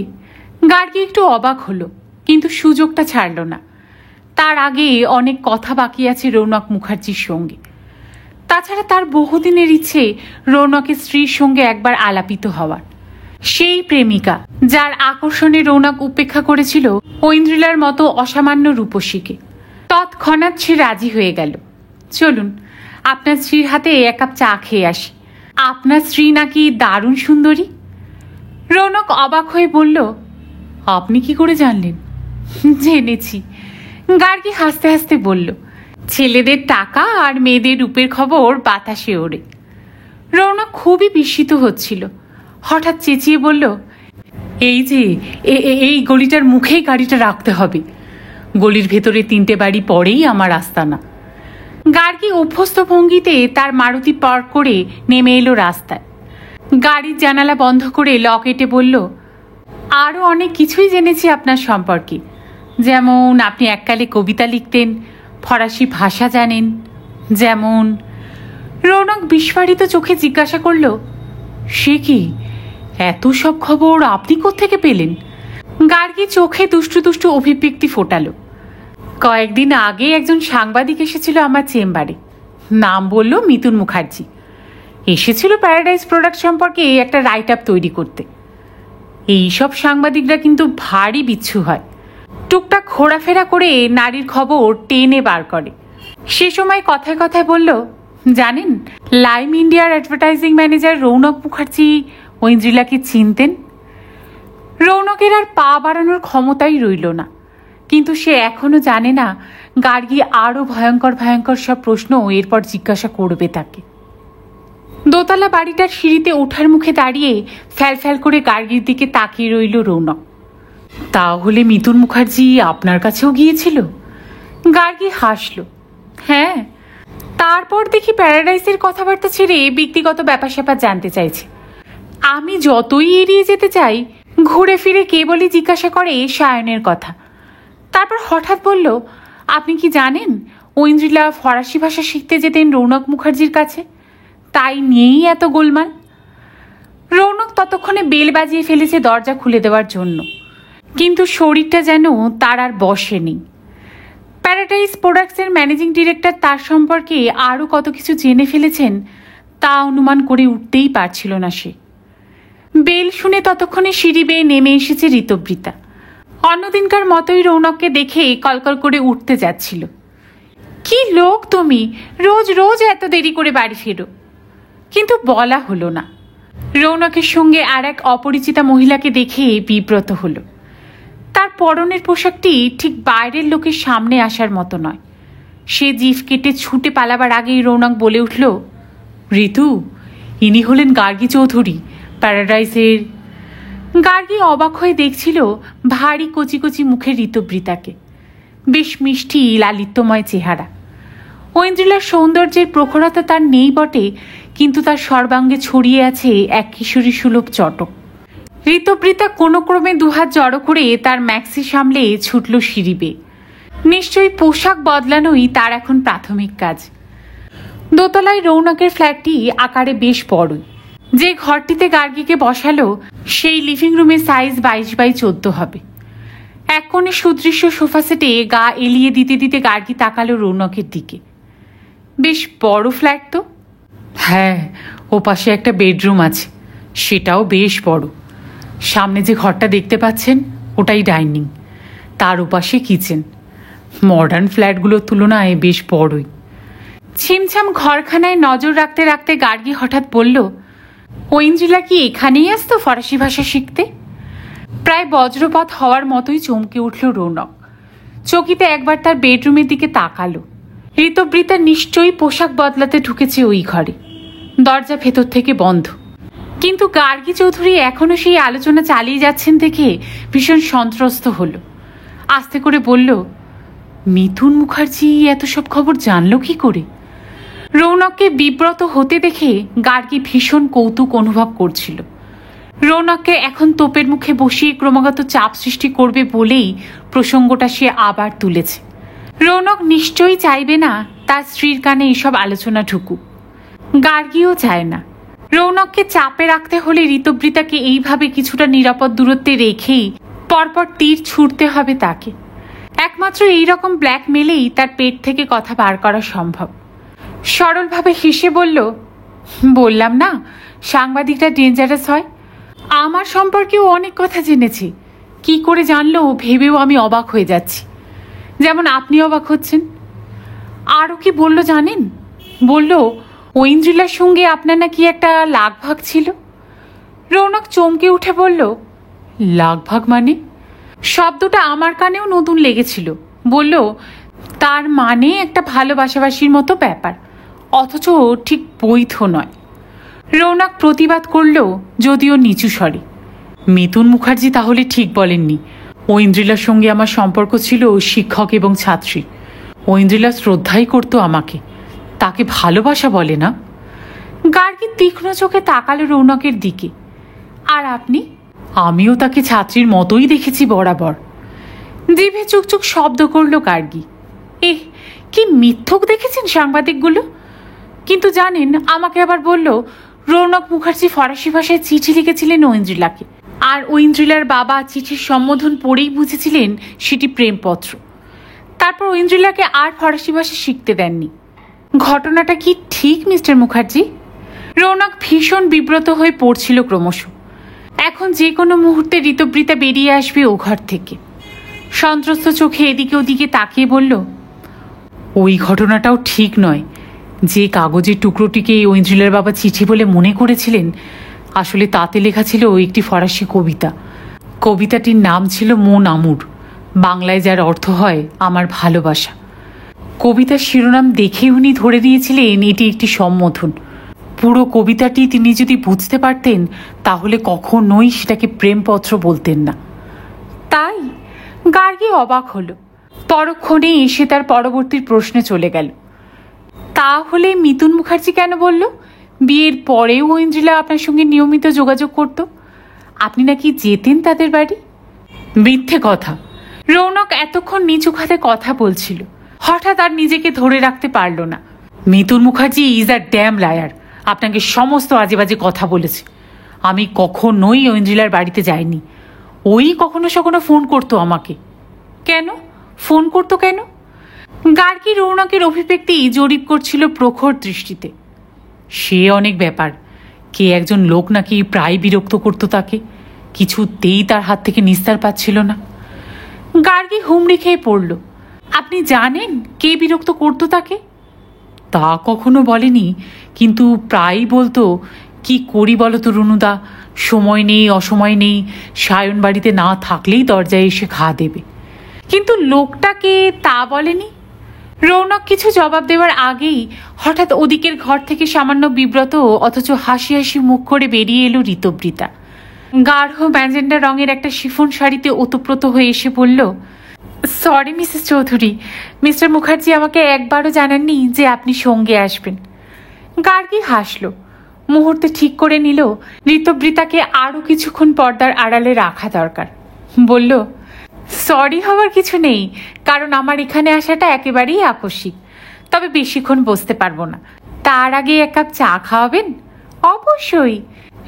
S1: গার্গী একটু অবাক হলো, কিন্তু সুযোগটা ছাড়ল না। তার আগে অনেক কথা বাকি আছে রৌনক মুখার্জির সঙ্গে। তাছাড়া তার বহুদিনের ইচ্ছে রৌনকের স্ত্রীর সঙ্গে একবার আলাপিত হওয়ার। সেই প্রেমিকা যার আকর্ষণে রৌনক উপেক্ষা করেছিল ঐন্দ্রিলার মতো অসামান্য রূপসীকে। তৎক্ষণাৎ সে রাজি হয়ে গেল। চলুন, আপনার স্ত্রীর হাতে এক কাপ চা খেয়ে আসি। আপনার স্ত্রী নাকি দারুণ সুন্দরী। রৌনক অবাক হয়ে বলল, আপনি কি করে জানলেন? জেনেছি। গার্গী হাসতে হাসতে বলল, ছেলেদের টাকা আর মেয়েদের রূপের খবর বাতাসে ওড়ে। রৌনক খুবই বিস্মিত হচ্ছিল। হঠাৎ চেঁচিয়ে বলল, এই যে এই গলিটার মুখেই গাড়িটা রাখতে হবে। গলির ভেতরে 3টে বাড়ি পরেই আমার আস্তানা। গার্গী অভ্যস্ত ভঙ্গিতে তার মারুতি পার্ক করে নেমে এলো রাস্তায়। গাড়ির জানালা বন্ধ করে লক এঁটে বলল, আরও অনেক কিছুই জেনেছি আপনার সম্পর্কে, যেমন আপনি এককালে কবিতা লিখতেন, ফরাসি ভাষা জানেন। যেমন? রৌনক বিস্ফারিত চোখে জিজ্ঞাসা করল, সে কি, এত সব খবর আপনি কোত্থেকে পেলেন? গার্গী চোখে দুষ্টু দুষ্টু অভিব্যক্তি ফোটালো। কয়েকদিন আগে একজন সাংবাদিক এসেছিল আমার চেম্বারে। নাম বলল মিতুন মুখার্জি। এসেছিল প্যারাডাইস প্রোডাক্ট সম্পর্কে একটা রাইট আপ তৈরি করতে। এইসব সাংবাদিকরা কিন্তু ভারী বিচ্ছু হয়। টুকটাক ঘোরাফেরা করে নারীর খবর টেনে বার করে। সে সময় কথায় কথায় বলল, জানেন, লাইম ইন্ডিয়ার অ্যাডভার্টাইজিং ম্যানেজার রৌনক মুখার্জি ঐন্দ্রিলাকে চিনতেন। রৌনকের আর পা বাড়ানোর ক্ষমতাই রইল না, কিন্তু সে এখনো জানে না গার্গী আরও ভয়ঙ্কর ভয়ঙ্কর সব প্রশ্ন এরপর জিজ্ঞাসা করবে তাকে। দোতলা বাড়িটার সিঁড়িতে ওঠার মুখে দাঁড়িয়ে ফ্যাল ফ্যাল করে গার্গীর দিকে তাকিয়ে রইল রৌনক। তাহলে মিতুন মুখার্জি আপনার কাছেও গিয়েছিল? গার্গী হাসল। হ্যাঁ, তারপর দেখি প্যারাডাইসের কথাবার্তা ছেড়ে ব্যক্তিগত ব্যাপার স্যাপার জানতে চাইছে। আমি যতই এড়িয়ে যেতে চাই, ঘুরে ফিরে কেবলই জিজ্ঞাসা করে সায়নের কথা। তারপর হঠাৎ বলল, আপনি কি জানেন ঐন্দ্রিলা ফরাসি ভাষা শিখতে যেতেন রৌনক মুখার্জির কাছে? তাই নিয়েই এত গোলমাল। রৌনক ততক্ষণে বেল বাজিয়ে ফেলেছে দরজা খুলে দেওয়ার জন্য, কিন্তু শরীরটা যেন তার আর বসে নেই। প্যারাডাইস প্রোডাক্টসের ম্যানেজিং ডিরেক্টর তার সম্পর্কে আরও কত কিছু জেনে ফেলেছেন তা অনুমান করে উঠতেই পারছিল না সে। বেল শুনে ততক্ষণে সিঁড়ি বেয়ে নেমে এসেছে ঋতবৃতা। অন্যদিনকার মতোই রৌনককে দেখে কলকল করে উঠতে যাচ্ছিল। কি লোক তুমি, রোজ রোজ এত দেরি করে বাড়ি ফেরো। কিন্তু বলা হলো না। রৌনকের সঙ্গে আর এক অপরিচিতা মহিলাকে দেখে বিব্রত হলো। তার পরনের পোশাকটি ঠিক বাইরের লোকের সামনে আসার মতো নয়। সে জিভ কেটে ছুটে পালাবার আগেই রৌনক বলে উঠল, ঋতু, ইনি হলেন গার্গী চৌধুরী, প্যারাডাইসের। গার্গী অবাক হয়ে দেখছিল ভারী কচি কচি মুখের ঋতবৃতাকে। বেশ মিষ্টি লালিত্যময় চেহারা। ঐন্দ্রিলার সৌন্দর্যের প্রখরতা তার নেই বটে, কিন্তু তার সর্বাঙ্গে ছড়িয়ে আছে এক কিশোরী সুলভ চটক। ঋতবৃতা কোনো ক্রমে দুহাত জড়ো করে তার ম্যাক্সি সামলে ছুটল সিঁড়ি বেয়ে। নিশ্চয়ই পোশাক বদলানোই তার এখন প্রাথমিক কাজ। দোতলায় রৌনকের ফ্ল্যাটটি আকারে বেশ বড়ই। যে ঘরটিতে গার্গীকে বসালো সেই লিভিং রুমের সাইজ 22x14 হবে। এক কোণে সুদৃশ্য সোফা সেটে গা এলিয়ে দিতে দিতে গার্গী তাকালো রৌনকের দিকে। বেশ বড় ফ্ল্যাট তো। হ্যাঁ, ওপাশে একটা বেডরুম আছে, সেটাও বেশ বড়। সামনে যে ঘরটা দেখতে পাচ্ছেন ওটাই ডাইনিং, তার ওপাশে কিচেন। মডার্ন ফ্ল্যাটগুলোর তুলনায় বেশ বড়ই। ছিমছাম ঘরখানায় নজর রাখতে রাখতে গার্গী হঠাৎ বলল, ঐন্দ্রিলা কি এখানেই আসতো ফরাসি ভাষা শিখতে? প্রায় বজ্রপাত হওয়ার মতোই চমকে উঠল রৌনক। চকিতে একবার তার বেডরুমের দিকে তাকালো। ঋতবৃতা নিশ্চয়ই পোশাক বদলাতে ঢুকেছে ওই ঘরে। দরজা ভেতর থেকে বন্ধ। কিন্তু গার্গী চৌধুরী এখনো সেই আলোচনা চালিয়ে যাচ্ছেন দেখে ভীষণ সন্ত্রস্ত হলো। আস্তে করে বলল, মিথুন মুখার্জি এত সব খবর জানলো কি করে? রৌনককে বিব্রত হতে দেখে গার্গী ভীষণ কৌতুক অনুভব করছিল। রৌনককে এখন তোপের মুখে বসিয়ে ক্রমাগত চাপ সৃষ্টি করবে বলেই প্রসঙ্গটা সে আবার তুলেছে। রৌনক নিশ্চয়ই চাইবে না তার স্ত্রীর কানে এসব আলোচনা ঢুকুক। গার্গীও চায় না। রৌনককে চাপে রাখতে হলে ঋতবৃতাকে এইভাবে কিছুটা নিরাপদ দূরত্বে রেখেই পরপর তীর ছুটতে হবে তাকে। একমাত্র এইরকম ব্ল্যাকমেলেই তার পেট থেকে কথা বার করা সম্ভব। সরলভাবে হেসে বলল, বললাম না সাংবাদিকরা ডেঞ্জারাস হয়। আমার সম্পর্কেও অনেক কথা জেনেছি। কি করে জানলো ভেবেও আমি অবাক হয়ে যাচ্ছি, যেমন আপনি অবাক হচ্ছেন। আরও কি বলল জানেন? বলল ঐন্দ্রিলার সঙ্গে আপনার নাকি একটা লাগভাগ ছিল। রৌনক চমকে উঠে বলল, লাগভাগ মানে? শব্দটা আমার কানেও নতুন লেগেছিল। বলল, তার মানে একটা ভালোবাসাবাসির মতো ব্যাপার, অথচ ঠিক বৈধ নয়। রৌনক প্রতিবাদ করল, যদিও নিচু স্বরে। মিথুন মুখার্জি তাহলে ঠিক বলেননি। ঐন্দ্রিলার সঙ্গে আমার সম্পর্ক ছিল শিক্ষক এবং ছাত্রী। ঐন্দ্রিলা শ্রদ্ধাই করতো আমাকে, তাকে ভালোবাসা বলে না। গার্গী তীক্ষ্ণ চোখে তাকালো রৌনকের দিকে। আর আপনি? আমিও তাকে ছাত্রীর মতোই দেখেছি বরাবর। জিভে চুকচুক শব্দ করল গার্গী। কি মিথ্যুক দেখেছেন সাংবাদিকগুলো। কিন্তু জানেন, আমাকে আবার বলল রৌনক মুখার্জি ফরাসি ভাষায় চিঠি লিখেছিলেন ঐন্দ্রিলাকে, আর ঐন্দ্রিলার বাবা চিঠির সম্বোধন পড়েই বুঝেছিলেন সেটি প্রেমপত্র। তারপর ঐন্দ্রিলাকে আর ফরাসি ভাষা শিখতে দেননি। ঘটনাটা কি ঠিক মিস্টার মুখার্জি? রৌনক ভীষণ বিব্রত হয়ে পড়ছিল ক্রমশ। এখন যে কোনো মুহূর্তে ঋতবৃতা বেরিয়ে আসবে ও ঘর থেকে। সন্ত্রস্ত চোখে এদিকে ওদিকে তাকিয়ে বলল, ওই ঘটনাটাও ঠিক নয়। যে কাগজের টুকরোটিকে ঐন্দ্রিলার বাবা চিঠি বলে মনে করেছিলেন, আসলে তাতে লেখা ছিল একটি ফরাসি কবিতা। কবিতাটির নাম ছিল মন আমুর, বাংলায় যার অর্থ হয় আমার ভালোবাসা। কবিতার শিরোনাম দেখে উনি ধরে নিয়েছিলেন এটি একটি সম্বোধন। পুরো কবিতাটি তিনি যদি বুঝতে পারতেন তাহলে কখনোই সেটাকে প্রেমপত্র বলতেন না। তাই? গার্গী অবাক হলো। পরক্ষণে এসে তার পরবর্তী প্রশ্নে চলে গেল, তাহলে মিথুন মুখার্জি কেন বলল বিয়ের পরেও ঐন্দ্রিলা আপনার সঙ্গে নিয়মিত যোগাযোগ করত? আপনি নাকি যেতেন তাদের বাড়ি? মিথ্যে কথা। রৌনক এতক্ষণ নিচু খাতে কথা বলছিল, হঠাৎ আর নিজেকে ধরে রাখতে পারল না। Mithun Mukherjee is a damn liar. আপনাকে সমস্ত আজে বাজে কথা বলেছে। আমি কখনোই ঐন্দ্রিলার বাড়িতে যাইনি। ওই কখনো সখনো ফোন করতো আমাকে। কেন ফোন করতো কেন? গার্গী রৌনকের অভিব্যক্তি জরিপ করছিল প্রখর দৃষ্টিতে। সে অনেক ব্যাপার। কে একজন লোক নাকি প্রায় বিরক্ত করতো তাকে, কিছুতেই তার হাত থেকে নিস্তার পাচ্ছিল না। গার্গী হুমড়ি খেয়ে পড়ল। আপনি জানেন কে বিরক্ত করতো তাকে? তা কখনো বলেনি, কিন্তু প্রায়ই বলতো, কি করি বলো তো রুনুদা, সময় নেই, অসময় নেই, সায়ন বাড়িতে না থাকলেই দরজায় এসে ঘা দেবে। কিন্তু লোকটাকে তা বলেনি। রৌনক কিছু জবাব দেওয়ার আগেই হঠাৎ ওদিকের ঘর থেকে সামান্য বিব্রত অথচ হাসি হাসি মুখ করে বেরিয়ে এলো ঋতবৃতা। গাঢ় ম্যাজেন্ডা রঙের একটা শিফন শাড়িতে ওতপ্রোত হয়ে এসে বলল, sorry Mrs Chowdhury, mister Mukherjee আমাকে একবারও জানাননি যে আপনি সঙ্গে আসবেন। গার্গী হাসল। মুহূর্তে ঠিক করে নিল ঋতবৃতাকে আরও কিছুক্ষণ পর্দার আড়ালে রাখা দরকার। বলল, সরি হওয়ার কিছু নেই, কারণ আমার এখানে আসাটা একেবারেই আকস্মিক। তবে বেশিক্ষণ বসতে পারবো না। তার আগে এক কাপ চা খাওয়াবেন? অবশ্যই।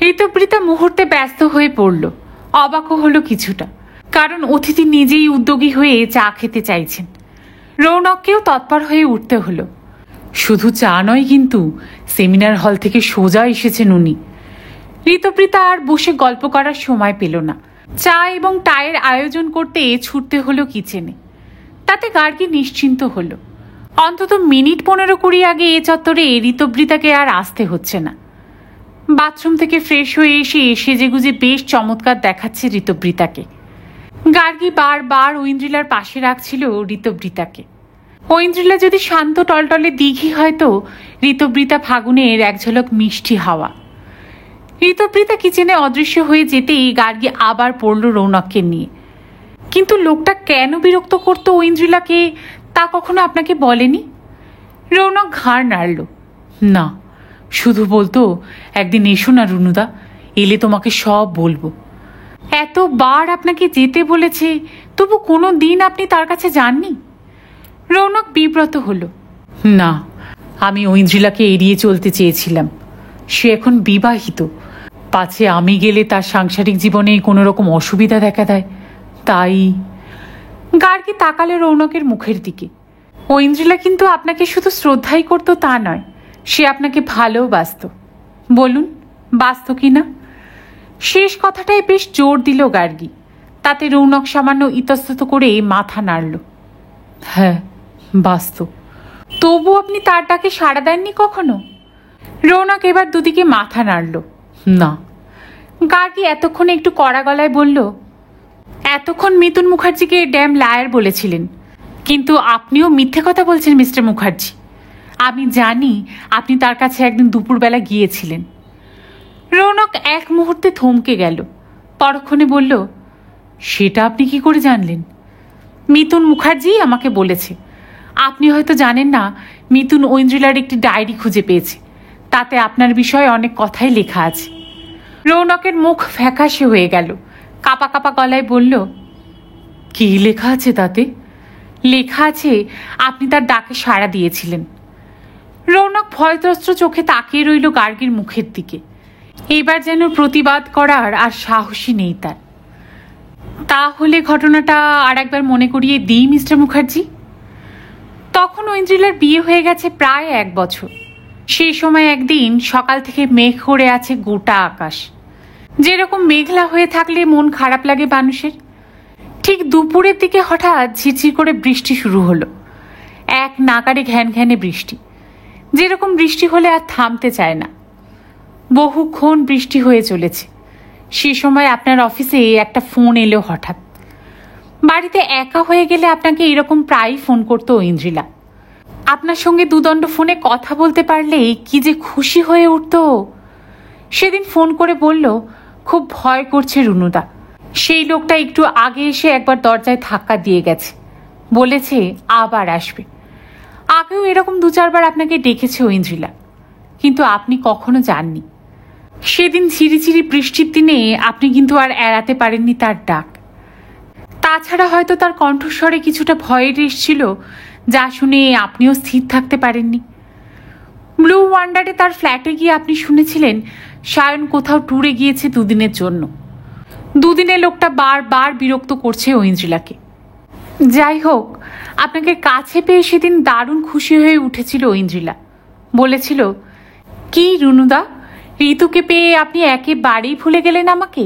S1: ঋতবৃতা মুহূর্তে ব্যস্ত হয়ে পড়ল। অবাকও হলো কিছুটা, কারণ অতিথি নিজেই উদ্যোগী হয়ে চা খেতে চাইছেন। রৌনককেও তৎপর হয়ে উঠতে হলো। শুধু চা নয়, কিন্তু সেমিনার হল থেকে সোজা এসেছেন উনি। ঋতবৃতা আর বসে গল্প করার সময় পেল না। চা এবং টায়ের আয়োজন করতে ছুটতে হলো কিচেনে। তাতে গার্গী নিশ্চিন্ত হলো। অন্তত মিনিট 15-20 আগে এ চত্বরে ঋতবৃতাকে আর আসতে হচ্ছে না। বাথরুম থেকে ফ্রেশ হয়ে এসে সেজেগুজে বেশ চমৎকার দেখাচ্ছে ঋতবৃতাকে। গার্গী বারবার ঐন্দ্রিলার পাশে রাখছিল ঋতবৃতাকে। ঐন্দ্রিলা যদি শান্ত টলটলে দিঘি হয়তো ঋতবৃতা ফাগুনের এক ঝলক মিষ্টি হাওয়া। ঋতবৃতা কিচেনে অদৃশ্য হয়ে যেতেই গার্গী আবার পড়ল রৌনককে নিয়ে। কিন্তু লোকটা কেন বিরক্ত করতো ঐন্দ্রিলাকে তা কখনো আপনাকে বলেনি? রৌনক ঘাড় নাড়ল। না, শুধু বলতো, একদিন এসো না রুনুদা, এলে তোমাকে সব বলবো। এতবার আপনাকে যেতে বলেছে, তবু কোনো দিন আপনি তার কাছে যাননি? রৌনক বিব্রত হলো। না, আমি ঐন্দ্রিলাকে এড়িয়ে চলতে চেয়েছিলাম। সে এখন বিবাহিত, পাছে আমি গেলে তার সাংসারিক জীবনে কোনো রকম অসুবিধা দেখা দেয়, তাই। গার্গী তাকালে রৌনকের মুখের দিকে। ঐন্দ্রিলা কিন্তু আপনাকে শুধু শ্রদ্ধাই করতো তা নয়, সে আপনাকে ভালোবাসত। বলুন, বাসত কি না? শেষ কথাটায় বেশ জোর দিল গার্গী। তাতে রৌনক সামান্য ইতস্তত করে মাথা নাড়ল। হ্যাঁ, বাসত। তবু আপনি তার ডাকে সাড়া দেননি কখনো? রৌনক এবার দুদিকে মাথা নাড়ল। না। গার্গী এতক্ষণে একটু কড়া গলায় বলল, এতক্ষণ মিতুন মুখার্জিকে ড্যাম লায়ার বলেছিলেন, কিন্তু আপনিও মিথ্যে কথা বলছেন মিস্টার মুখার্জি। আমি জানি আপনি তার কাছে একদিন দুপুরবেলা গিয়েছিলেন। রৌনক এক মুহূর্তে থমকে গেল, পরক্ষণে বলল, সেটা আপনি কি করে জানলেন? মিতুন মুখার্জি আমাকে বলেছে। আপনি হয়তো জানেন না, মিতুন ঐন্দ্রিলার একটি ডায়েরি খুঁজে পেয়েছে, তাতে আপনার বিষয়ে অনেক কথাই লেখা আছে। রৌনকের মুখ ফ্যাকাশে হয়ে গেল, কাপা কাপা গলায় বলল, কি লেখা আছে তাতে? লেখা আছে আপনি তার ডাকে সাড়া দিয়েছিলেন। রৌনক ভয়ত্রস্ত চোখে তাকিয়ে রইল গার্গীর মুখের দিকে। এবার যেন প্রতিবাদ করার আর সাহসী নেই তার। তাহলে ঘটনাটা আর একবার মনে করিয়ে দিই মিস্টার মুখার্জি। তখন ঐন্দ্রিলার বিয়ে হয়ে গেছে প্রায় 1 বছর। সেই সময় একদিন সকাল থেকে মেঘ করে আছে গোটা আকাশ। যেরকম মেঘলা হয়ে থাকলে মন খারাপ লাগে মানুষের, ঠিক দুপুরের দিকে হঠাৎ ঝিরঝির করে বৃষ্টি শুরু হলো। এক নাগারে ঘ্যান ঘ্যানে বৃষ্টি, যেরকম বৃষ্টি হলে আর থামতে চায় না। বহুক্ষণ বৃষ্টি হয়ে চলেছে। সে সময় আপনার অফিসে একটা ফোন এলো হঠাৎ। বাড়িতে একা হয়ে গেলে আপনাকে এরকম প্রায়ই ফোন করতো ঐন্দ্রিলা। আপনার সঙ্গে দুদণ্ড ফোনে কথা বলতে পারলেই কি যে খুশি হয়ে উঠত। সেদিন ফোন করে বলল, খুব ভয় করছে রুনুদা। সেই লোকটা একটু আগে এসে একবার দরজায় ধাক্কা দিয়ে গেছে, বলেছে আবার আসবে। আগেও এরকম 2-4 বার আপনাকে ডেকেছে ঐন্দ্রিলা, কিন্তু আপনি কখনো যাননি। সেদিন ঝিরিঝিরি বৃষ্টির দিনে আপনি কিন্তু আর এড়াতে পারেননি তার ডাক। তাছাড়া হয়তো তার কণ্ঠস্বরে কিছুটা ভয়ের এসেছিল, যা শুনে আপনিও স্থির থাকতে পারেননি। ব্লু ওয়ান্ডারে তার ফ্ল্যাটে গিয়ে আপনি শুনেছিলেন সায়ন কোথাও ট্যুরে গিয়েছে 2 দিনের জন্য। 2 দিনে লোকটা বারবার বিরক্ত করছে ঐন্দ্রিলাকে। যাই হোক, আপনাকে কাছে পেয়ে সেদিন দারুণ খুশি হয়ে উঠেছিল ঐন্দ্রিলা। বলেছিল, কি রুনুদা, ঋতুকে পেয়ে আপনি একেবারেই ভুলে গেলেন আমাকে?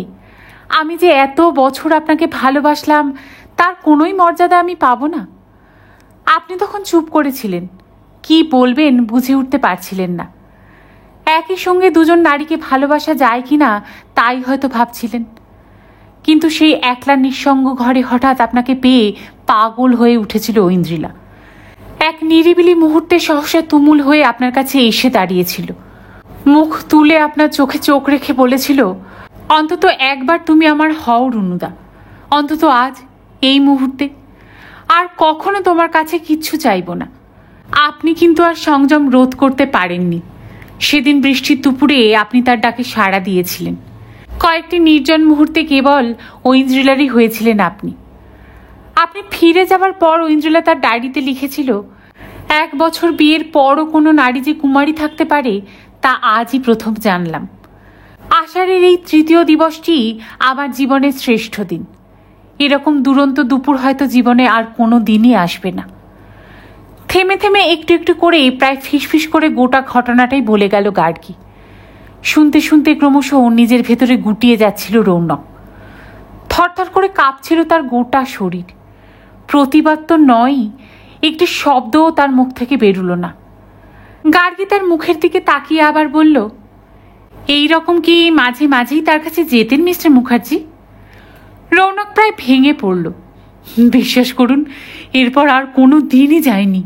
S1: আমি যে এত বছর আপনাকে ভালোবাসলাম, তার কোনোই মর্যাদা আমি পাবো না। আপনি তখন চুপ করেছিলেন, কি বলবেন বুঝে উঠতে পারছিলেন না। একই সঙ্গে 2জন নারীকে ভালোবাসা যায় কিনা তাই হয়তো ভাবছিলেন। কিন্তু সেই একলা নিঃসঙ্গ ঘরে হঠাৎ আপনাকে পেয়ে পাগল হয়ে উঠেছিল ঐন্দ্রিলা। এক নিরিবিলি মুহূর্তে সহসা তুমুল হয়ে আপনার কাছে এসে দাঁড়িয়েছিল। মুখ তুলে আপনার চোখে চোখ রেখে বলেছিল, অন্তত একবার তুমি আমার হও রুনুদা, অন্তত আজ, এই মুহূর্তে। আর কখনো তোমার কাছে কিচ্ছু চাইব না। আপনি কিন্তু আর সংযম রোধ করতে পারেননি। সেদিন বৃষ্টির দুপুরে আপনি তার ডাকে সাড়া দিয়েছিলেন। কয়েকটি নির্জন মুহূর্তে কেবল ঐন্দ্রিলারই হয়েছিলেন আপনি। আপনি ফিরে যাবার পর ঐন্দ্রিলা তার ডায়েরিতে লিখেছিল, 1 বছর বিয়ের পরও কোনো নারী যে কুমারী থাকতে পারে তা আজই প্রথম জানলাম। আষাঢ়ের এই 3য় দিবসটি আমার জীবনের শ্রেষ্ঠ দিন। এরকম দুরন্ত দুপুর হয়তো জীবনে আর কোনো দিনই আসবে না। থেমে থেমে একটু একটু করে প্রায় ফিসফিস করে গোটা ঘটনাটাই বলে গেল গার্গী। শুনতে শুনতে ক্রমশ নিজের ভেতরে গুটিয়ে যাচ্ছিল রৌনক। থরথর করে কাঁপছিল তার গোটা শরীর। প্রতিবাদ তো নয়, একটি শব্দও তার মুখ থেকে বেরুলো না। গার্গী তার মুখের দিকে তাকিয়ে আবার বলল, এই রকম কি মাঝে মাঝেই তার কাছে যেতেন মিস্টার মুখার্জি? রৌনক প্রায় ভেঙে পড়ল। বিশ্বাস করুন, এরপর আর কোনো দিনই যায়নি।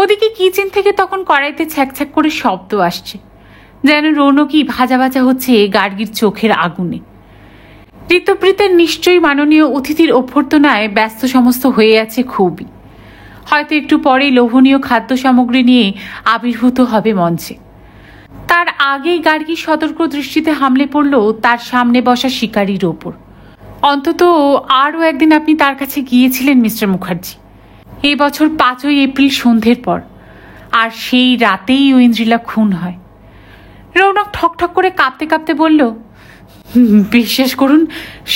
S1: ওদিকে কিচেন থেকে তখন কড়াইতে ছ্যাঁক করে শব্দ আসছে, যেন রৌনকই ভাজা ভাজা হচ্ছে গার্গীর চোখের আগুনে। ঋতব্রীতের নিশ্চয়ই মাননীয় অতিথির অভ্যর্থনায় ব্যস্ত সমস্ত হয়ে আছে খুবই। হয়তো একটু পরেই লোভনীয় খাদ্য সামগ্রী নিয়ে আবির্ভূত হবে মঞ্চে। তার আগেই গার্গী সতর্ক দৃষ্টিতে হামলে পড়ল তার সামনে বসা শিকারীর ওপর। অন্তত আরও একদিন আপনি তার কাছে গিয়েছিলেন মিস্টার মুখার্জি, এই বছর 5ই এপ্রিল সন্ধ্যের পর, আর সেই রাতেই ঐন্দ্রিলা খুন হয়। রৌনক ঠকঠক করে কাঁপতে কাঁপতে বলল, বিশ্বাস করুন,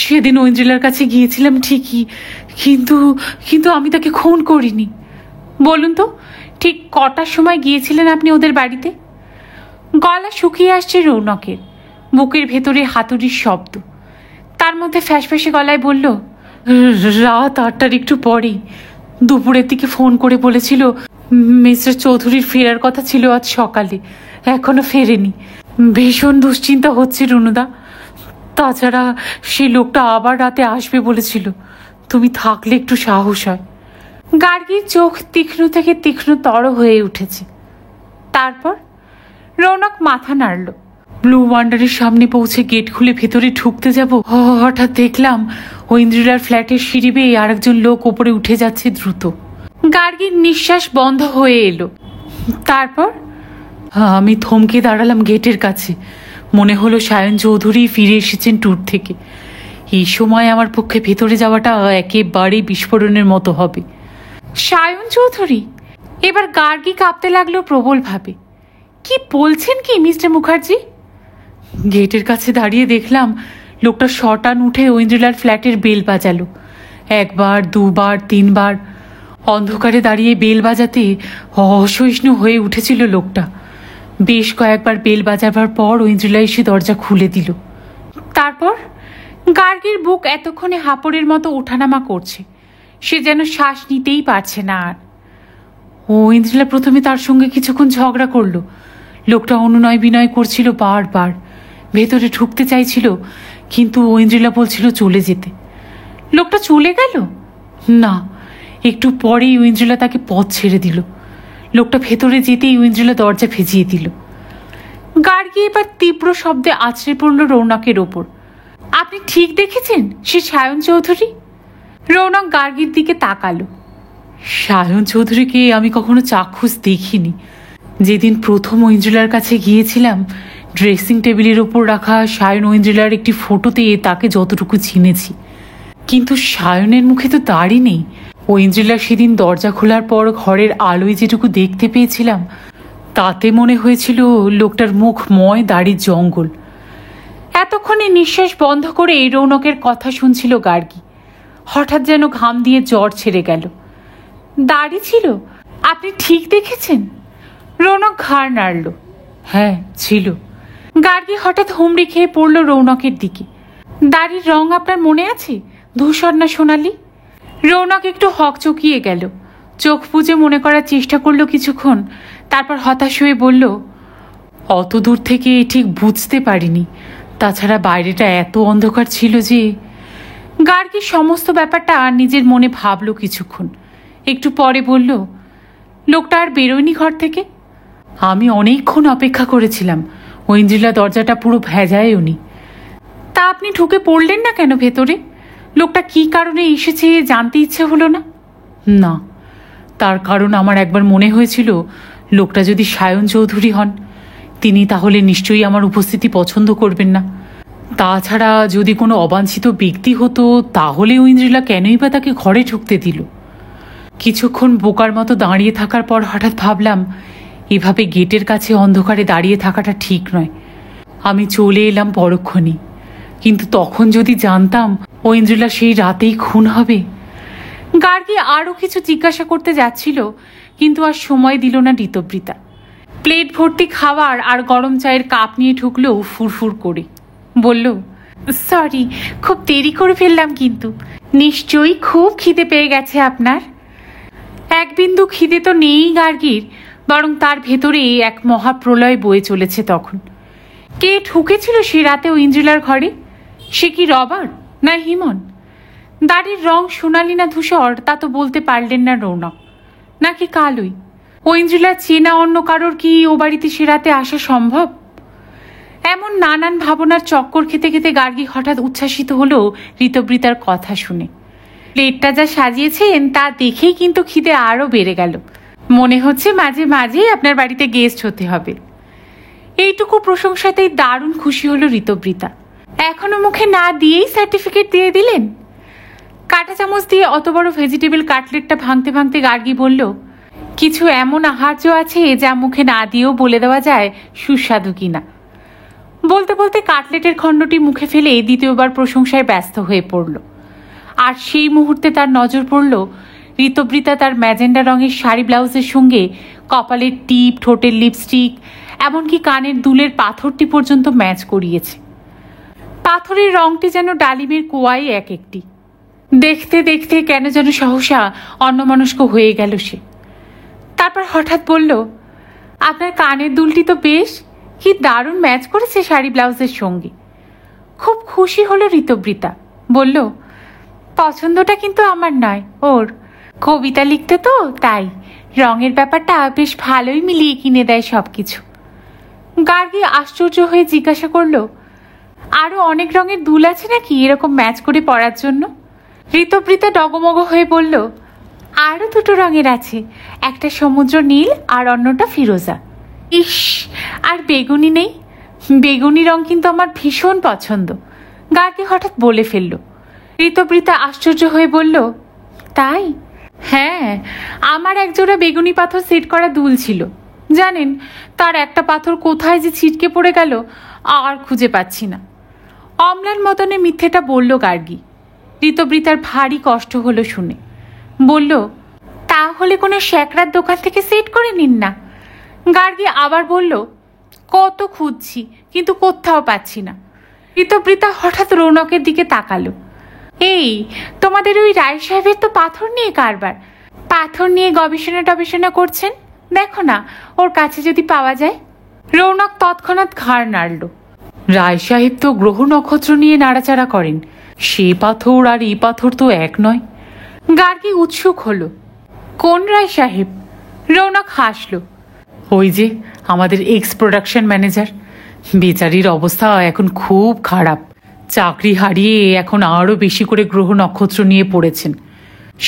S1: সেদিন ঐন্দ্রিলার কাছে গিয়েছিলাম ঠিকই, কিন্তু কিন্তু আমি তাকে খুন করিনি। বলুন তো, ঠিক কটার সময় গিয়েছিলেন আপনি ওদের বাড়িতে? গলা শুকিয়ে আসছে রৌনকের, বুকের ভেতরে হাতুড়ির শব্দ। তার মধ্যে ফ্যাসফ্যাসে গলায় বলল, রাত 8টার একটু পরেই। দুপুরের দিকে ফোন করে বলেছিল মিস্টার চৌধুরীর ফেরার কথা ছিল আজ সকালে, এখনো ফেরেনি। ভীষণ দুশ্চিন্তা হচ্ছে রুনুদা। তাছাড়া সে লোকটা আবার রাতে আসবে বলেছিল, তুমি থাকলে একটু সাহস হয়। গার্গীর চোখ তীক্ষ্ণ থেকে তীক্ষ্ণতর হয়ে উঠেছে। তারপর রৌনক মাথা নাড়ল। ব্লু ওয়ান্ডারের সামনে পৌঁছে গেট খুলে ভেতরে ঢুকতে যাব, হঠাৎ দেখলাম ঐন্দ্রিলার ফ্ল্যাটের সিঁড়ি বেয়ে আরেকজন লোক ওপরে উঠে যাচ্ছে দ্রুত। গার্গীর নিঃশ্বাস বন্ধ হয়ে এলো। তারপর আমি থমকে দাঁড়ালাম গেটের কাছে। মনে হলো সায়ন চৌধুরী ফিরে এসেছেন ট্যুর থেকে। এই সময় আমার পক্ষে ভেতরে যাওয়াটা একেবারেই বিস্ফোরণের মতো হবে। সায়ন চৌধুরী? এবার গার্গী কাঁপতে লাগলো প্রবলভাবে। কি বলছেন কি মিস্টার মুখার্জি? গেটের কাছে দাঁড়িয়ে দেখলাম লোকটা শটান উঠে ঐন্দ্রিলার ফ্ল্যাটের বেল বাজালো। 1 বার 2 বার 3 বার। অন্ধকারে দাঁড়িয়ে বেল বাজাতে অসহিষ্ণু হয়ে উঠেছিল লোকটা। বেশ কয়েকবার বেল বাজাবার পর ঐন্দ্রিলা এসে দরজা খুলে দিল। তারপর গার্গীর বুক এতক্ষণে হাঁপড়ের মতো ওঠানামা করছে, সে যেন শ্বাস নিতেই পারছে না আর। ঐন্দ্রিলা প্রথমে তার সঙ্গে কিছুক্ষণ ঝগড়া করলো। লোকটা অনুনয় বিনয় করছিল বারবার, ভেতরে ঢুকতে চাইছিল, কিন্তু ঐন্দ্রিলা বলছিল চলে যেতে। লোকটা চলে গেল না, একটু পরেই ঐন্দ্রিলা তাকে পথ ছেড়ে দিল। লোকটা ভেতরে যেতেই ঐন্দ্রিলা দরজা ভেজিয়ে দিল। গার্গী এবার তীব্র শব্দে আছড়ে পড়ল রৌনকের ওপর। আপনি ঠিক দেখেছেন সে সায়ন চৌধুরী? রৌনক গার্গীর দিকে তাকালো। সায়ন চৌধুরীকে আমি কখনো চাক্ষুষ দেখিনি। যেদিন প্রথম ঐন্দ্রিলার কাছে গিয়েছিলাম, ড্রেসিং টেবিলের ওপর রাখা সায়ন ঐন্দ্রিলার একটি ফটোতে তাকে যতটুকু চিনেছি, কিন্তু সায়নের মুখে তো দাড়ি নেই। ঐন্দ্রিলা সেদিন দরজা খোলার পর ঘরের আলোয় যেটুকু দেখতে পেয়েছিলাম, তাতে মনে হয়েছিল লোকটার মুখ ময় দাড়ির জঙ্গল। এতক্ষণে নিঃশ্বাস বন্ধ করে রৌনকের কথা শুনছিল গার্গী। হঠাৎ যেন ঘাম দিয়ে জ্বর ছেড়ে গেল। দাড়ি ছিল? আপনি ঠিক দেখেছেন? রৌনক ঘাড় নাড়ল। হ্যাঁ, ছিল। গার্গী হঠাৎ হুমড়ি খেয়ে পড়ল রৌনকের দিকে। দাড়ির রং আপনার মনে আছে? ধূসর না সোনালি? রৌনক একটু হকচকিয়ে গেল, চোখ বুজে মনে করার চেষ্টা করলো কিছুক্ষণ, তারপর হতাশ হয়ে বলল, অত দূর থেকে ঠিক বুঝতে পারিনি। তাছাড়া বাইরেটা এত অন্ধকার ছিল যে। গার্গী সমস্ত ব্যাপারটা নিজের মনে ভাবলো কিছুক্ষণ, একটু পরে বলল, লোকটা আর বেরোয়নি ঘর থেকে? আমি অনেকক্ষণ অপেক্ষা করেছিলাম, ঐন্দ্রিলা দরজাটা পুরো ভেজায়ওনি। তা আপনি ঢুকে পড়লেন না কেন ভেতরে? লোকটা কি কারণে এসেছে জানতে ইচ্ছে হলো না? না, তার কারণ আমার একবার মনে হয়েছিল লোকটা যদি সায়ন চৌধুরী হন, তিনি তাহলে নিশ্চয়ই আমার উপস্থিতি পছন্দ করবেন না। তাছাড়া যদি কোনো অবাঞ্ছিত ব্যক্তি হতো, তাহলে ঐন্দ্রিলা কেনই বা তাকে ঘরে ঢুকতে দিল? কিছুক্ষণ বোকার মতো দাঁড়িয়ে থাকার পর হঠাৎ ভাবলাম, এভাবে গেটের কাছে অন্ধকারে দাঁড়িয়ে থাকাটা ঠিক নয়। আমি চলে এলাম পরক্ষণেই, কিন্তু তখন যদি জানতাম ঐন্দ্রিলা সেই রাতেই খুন হবে। গার্গী আরও কিছু জিজ্ঞাসা করতে যাচ্ছিল, কিন্তু আর সময় দিল না ঋতব্রীতা। প্লেট ভর্তি খাবার আর গরম চায়ের কাপ নিয়ে ঢুকলো ফুরফুর করে। বলল, সরি, খুব দেরি করে ফেললাম, কিন্তু নিশ্চয়ই খুব খিদে পেয়ে গেছে আপনার। এক বিন্দু খিদে তো নেই গার্গীর, বরং তার ভেতরে এক মহাপ্রলয় বয়ে চলেছে তখন। কে ঢুকেছিল সে রাতে ঐন্দ্রিলার ঘরে? সে কি রবার্ট না হিমন? দাড়ির রং সোনালি না ধূসর তা তো বলতে পারলেন না রৌনক। নাকি কালোই? ঐন্দ্রিলার চেনা অন্য কারোর কি ও বাড়িতে সে রাতে আসা সম্ভব? এমন নানান ভাবনার চক্কর খেতে খেতে গার্গী হঠাৎ উচ্ছ্বাসিত হলো ঋতবৃতার কথা শুনে। প্লেটটা যা সাজিয়েছেন তা দেখেই কিন্তু খিদে আরও বেড়ে গেল। মনে হচ্ছে মাঝে মাঝেই আপনার বাড়িতে গেস্ট হতে হবে। এইটুকু প্রশংসাতেই দারুণ খুশি হলো ঋতবৃতা। এখনো মুখে না দিয়েই সার্টিফিকেট দিয়ে দিলেন। কাঁটা চামচ দিয়ে অত বড় ভেজিটেবল কাটলেটটা ভাঙতে ভাঙতে গার্গী বলল, কিছু এমন আহার্য আছে যা মুখে না দিয়েও বলে দেওয়া যায় সুস্বাদু কিনা। বলতে বলতে কাটলেটের খণ্ডটি মুখে ফেলে দ্বিতীয়বার প্রশংসায় ব্যস্ত হয়ে পড়ল। আর সেই মুহূর্তে তার নজর পড়ল ঋতবৃতা তার ম্যাজেন্ডা রঙের শাড়ি ব্লাউজের সঙ্গে কপালের টিপ, ঠোঁটের লিপস্টিক, এমনকি কানের দুলের পাথরটি পর্যন্ত ম্যাচ করিয়েছে। পাথরের রংটি যেন ডালিমের কোয়াই এক একটি। দেখতে দেখতে কেন যেন সহসা অন্যমনস্ক হয়ে গেল সে। তারপর হঠাৎ বলল, আপনার কানের দুলটি তো বেশ, কি দারুণ ম্যাচ করেছে শাড়ি ব্লাউজের সঙ্গে। খুব খুশি হলো ঋতবৃতা। বলল, পছন্দটা কিন্তু আমার নয়, ওর। কবিতা লিখতে তো, তাই রঙের ব্যাপারটা বেশ ভালোই মিলিয়ে কিনে দেয় সব কিছু। গার্গী আশ্চর্য হয়ে জিজ্ঞাসা করল, আরও অনেক রঙের দুল আছে নাকি এরকম ম্যাচ করে পরার জন্য? ঋতবৃতা ডগমগ হয়ে বলল, আরও দুটো রঙের আছে, একটা সমুদ্র নীল আর অন্যটা ফিরোজা। ইস, আর বেগুনি নেই? বেগুনি রং কিন্তু আমার ভীষণ পছন্দ, গার্গী হঠাৎ বলে ফেলল। ঋতবৃতা আশ্চর্য হয়ে বলল, তাই? হ্যাঁ, আমার একজোড়া বেগুনি পাথর সেট করা দুল ছিল, জানেন, তার একটা পাথর কোথায় যে ছিটকে পড়ে গেল আর খুঁজে পাচ্ছি না। অম্লান মতনে মিথ্যেটা বলল গার্গী। ঋতবৃতার ভারী কষ্ট হলো শুনে। বলল, তাহলে কোনো শ্যাকরার দোকান থেকে সেট করে নিন না। গার্গী আবার বলল, কত খুঁজছি কিন্তু কোথাও পাচ্ছি না। ঋতবৃতা হঠাৎ রৌনকের দিকে তাকালো। এই, তোমাদের ওই রায় সাহেবের তো পাথর নিয়ে কারবার, পাথর নিয়ে গবেষণা করছেন, দেখো না ওর কাছে যদি পাওয়া যায়। রৌনক তৎক্ষণাৎ ঘাড় নাড়ল। রায় সাহেব তো গ্রহ নক্ষত্র নিয়ে নাড়াচাড়া করেন, সে পাথর আর এই পাথর তো এক নয়। গার্গী উৎসুক হলো। কোন রায় সাহেব? রৌনক হাসল। ওই যে আমাদের এক্স প্রোডাকশন ম্যানেজার, বেচারির অবস্থা এখন খুব খারাপ। চাকরি হারিয়ে এখন আরও বেশি করে গ্রহ নক্ষত্র নিয়ে পড়েছেন।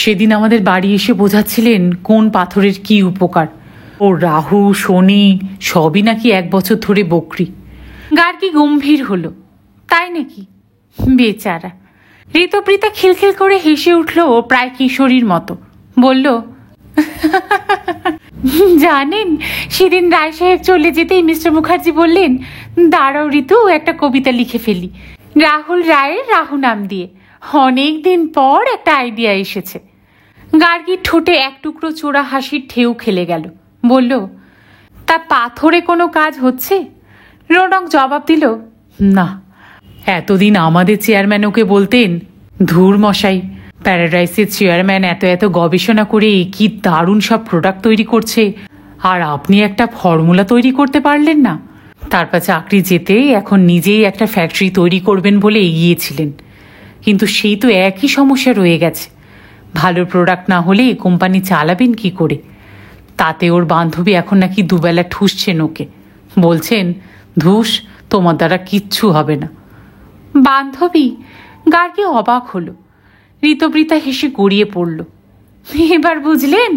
S1: সেদিন আমাদের বাড়ি এসে বোঝাচ্ছিলেন কোন পাথরের কি উপকার। ও রাহু, শনি সবই নাকি 1 বছর ধরে বকরি। গার্গী গম্ভীর হলো। তাই নাকি? বেচারা। ঋতবৃতা খিলখিল করে হেসে উঠল প্রায় কিশোরীর মতো। বলল, জানেন, সেদিন রায় সাহেব চলে যেতেই মিস্টার মুখার্জি বললেন, দাঁড়াও ঋতু, একটা কবিতা লিখে ফেলি রাহুল রায়ের রাহু নাম দিয়ে। অনেক দিন পর একটা আইডিয়া এসেছে। গার্গীর ঠোঁটে এক টুকরো চোরা হাসির ঢেউ খেলে গেল। বলল, তা পাথরে কোনো কাজ হচ্ছে? রৌনক জবাব দিল, না। এতদিন আমাদের চেয়ারম্যান ওকে বলতেন, ধুর মশাই, প্যারাডাইসের চেয়ারম্যান এত এত গবেষণা করে কি দারুণ সব প্রোডাক্ট তৈরি করছে, আর আপনি একটা ফর্মুলা তৈরি করতে পারলেন না। তারপর চাকরি যেতে এখন নিজেই একটা ফ্যাক্টরি তৈরি করবেন বলে এগিয়েছিলেন, কিন্তু সেই তো একই সমস্যা রয়ে গেছে। ভালো প্রোডাক্ট না হলে কোম্পানি চালাবেন কি করে? তাতে ওর বান্ধবী এখন নাকি দুবেলা ঠুসছেন ওকে, বলছেন, ধুস, তোমার দ্বারা কিচ্ছু হবে না। বান্ধবী? গার্গী অবাক হলো। ঋতবৃতা হেসে গড়িয়ে পড়ল। এবার বুঝলেন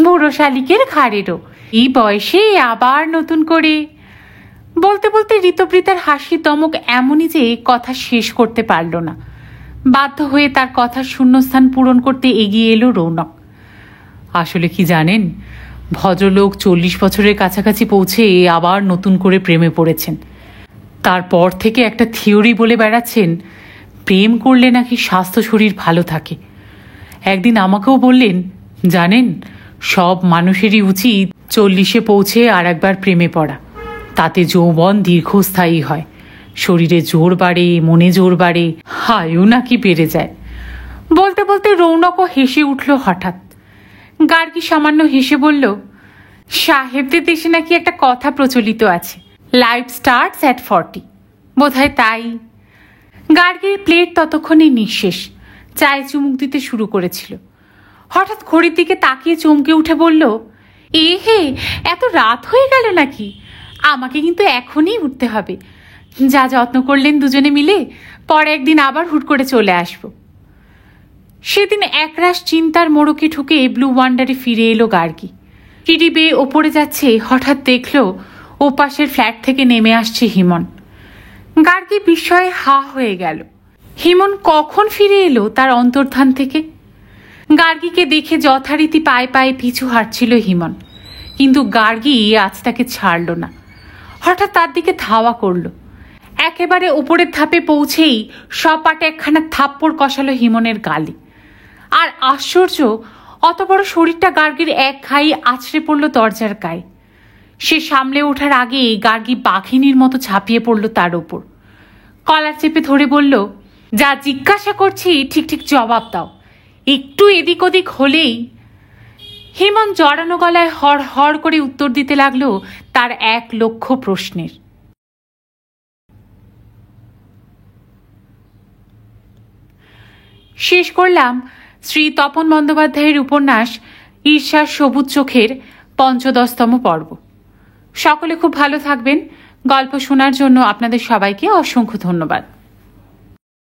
S1: বুড়ো শালিকের ঘাড়েরও এই বয়সে আবার নতুন করে। বলতে বলতে ঋতবৃতার হাসি দমক এমনই যে কথা শেষ করতে পারল না। বাধ্য হয়ে তার কথার শূন্যস্থান পূরণ করতে এগিয়ে এলো রৌনক। আসলে কি জানেন, ভদ্রলোক 40 বছরের কাছাকাছি পৌঁছে আবার নতুন করে প্রেমে পড়েছেন। তারপর থেকে একটা থিওরি বলে বেড়াচ্ছেন, প্রেম করলে নাকি স্বাস্থ্য শরীর ভালো থাকে। একদিন আমাকেও বললেন, জানেন, সব মানুষেরই উচিত 40-এ পৌঁছে আর একবার প্রেমে পড়া। তাতে যৌবন দীর্ঘস্থায়ী হয়, শরীরে জোর বাড়ে, মনে জোর বাড়ে, আয়ু নাকি বেড়ে যায়। বলতে বলতে রৌনকও হেসে উঠল হঠাৎ। গার্গী সামান্য হেসে বলল, সাহেবদের দেশে নাকি একটা কথা প্রচলিত আছে, লাইফ স্টার্টস অ্যাট 40। বোধহয় তাই। গার্গীর প্লেট ততক্ষণে নিঃশেষ, চায়ে চুমুক দিতে শুরু করেছিল। হঠাৎ ঘড়ির দিকে তাকিয়ে চমকে উঠে বলল, এ হে, এত রাত হয়ে গেল নাকি? আমাকে কিন্তু এখনই উঠতে হবে। যা যত্ন করলেন দুজনে মিলে, পরে একদিন আবার হুট করে চলে আসব। সেদিন একরাশ চিন্তার মোড়কে ঢুকে ব্লু ওয়ান্ডারে ফিরে এলো গার্গী। সিঁড়ি বেয়ে ওপরে যাচ্ছে, হঠাৎ দেখল ওপাশের ফ্ল্যাট থেকে নেমে আসছে হিমন। গার্গী বিস্ময়ে হা হয়ে গেল। হিমন কখন ফিরে এলো তার অন্তর্ধান থেকে? গার্গীকে দেখে যথারীতি পায়ে পায়ে পিছু হাঁটছিল হিমন, কিন্তু গার্গী আজ তাকে ছাড়ল না। হঠাৎ তার দিকে ধাওয়া করল। একেবারে উপরের ধাপে পৌঁছেই সপাটে একখানা থাপ্পড় কষালো হিমনের গালে। আর আশ্চর্য, অত বড় শরীরটা গার্গীর এক ঘাই আছড়ে পড়ল দরজার গায়ে। সে সামলে ওঠার আগেই গার্গী বাঘিনীর মতো ঝাঁপিয়ে পড়ল তার ওপর। কলার চেপে ধরে বলল, যা জিজ্ঞাসা করছি ঠিক ঠিক জবাব দাও, একটু এদিক ওদিক হলেই। হিমন জড়ানো গলায় হড় হড় করে উত্তর দিতে লাগলো তার 1,00,000 প্রশ্নের। শেষ করলাম শ্রী তপন বন্দ্যোপাধ্যায়ের উপন্যাস ঈর্ষার সবুজ চোখের ৫৫তম পর্ব। সকলে খুব ভালো থাকবেন। গল্প শোনার জন্য আপনাদের সবাইকে অসংখ্য ধন্যবাদ।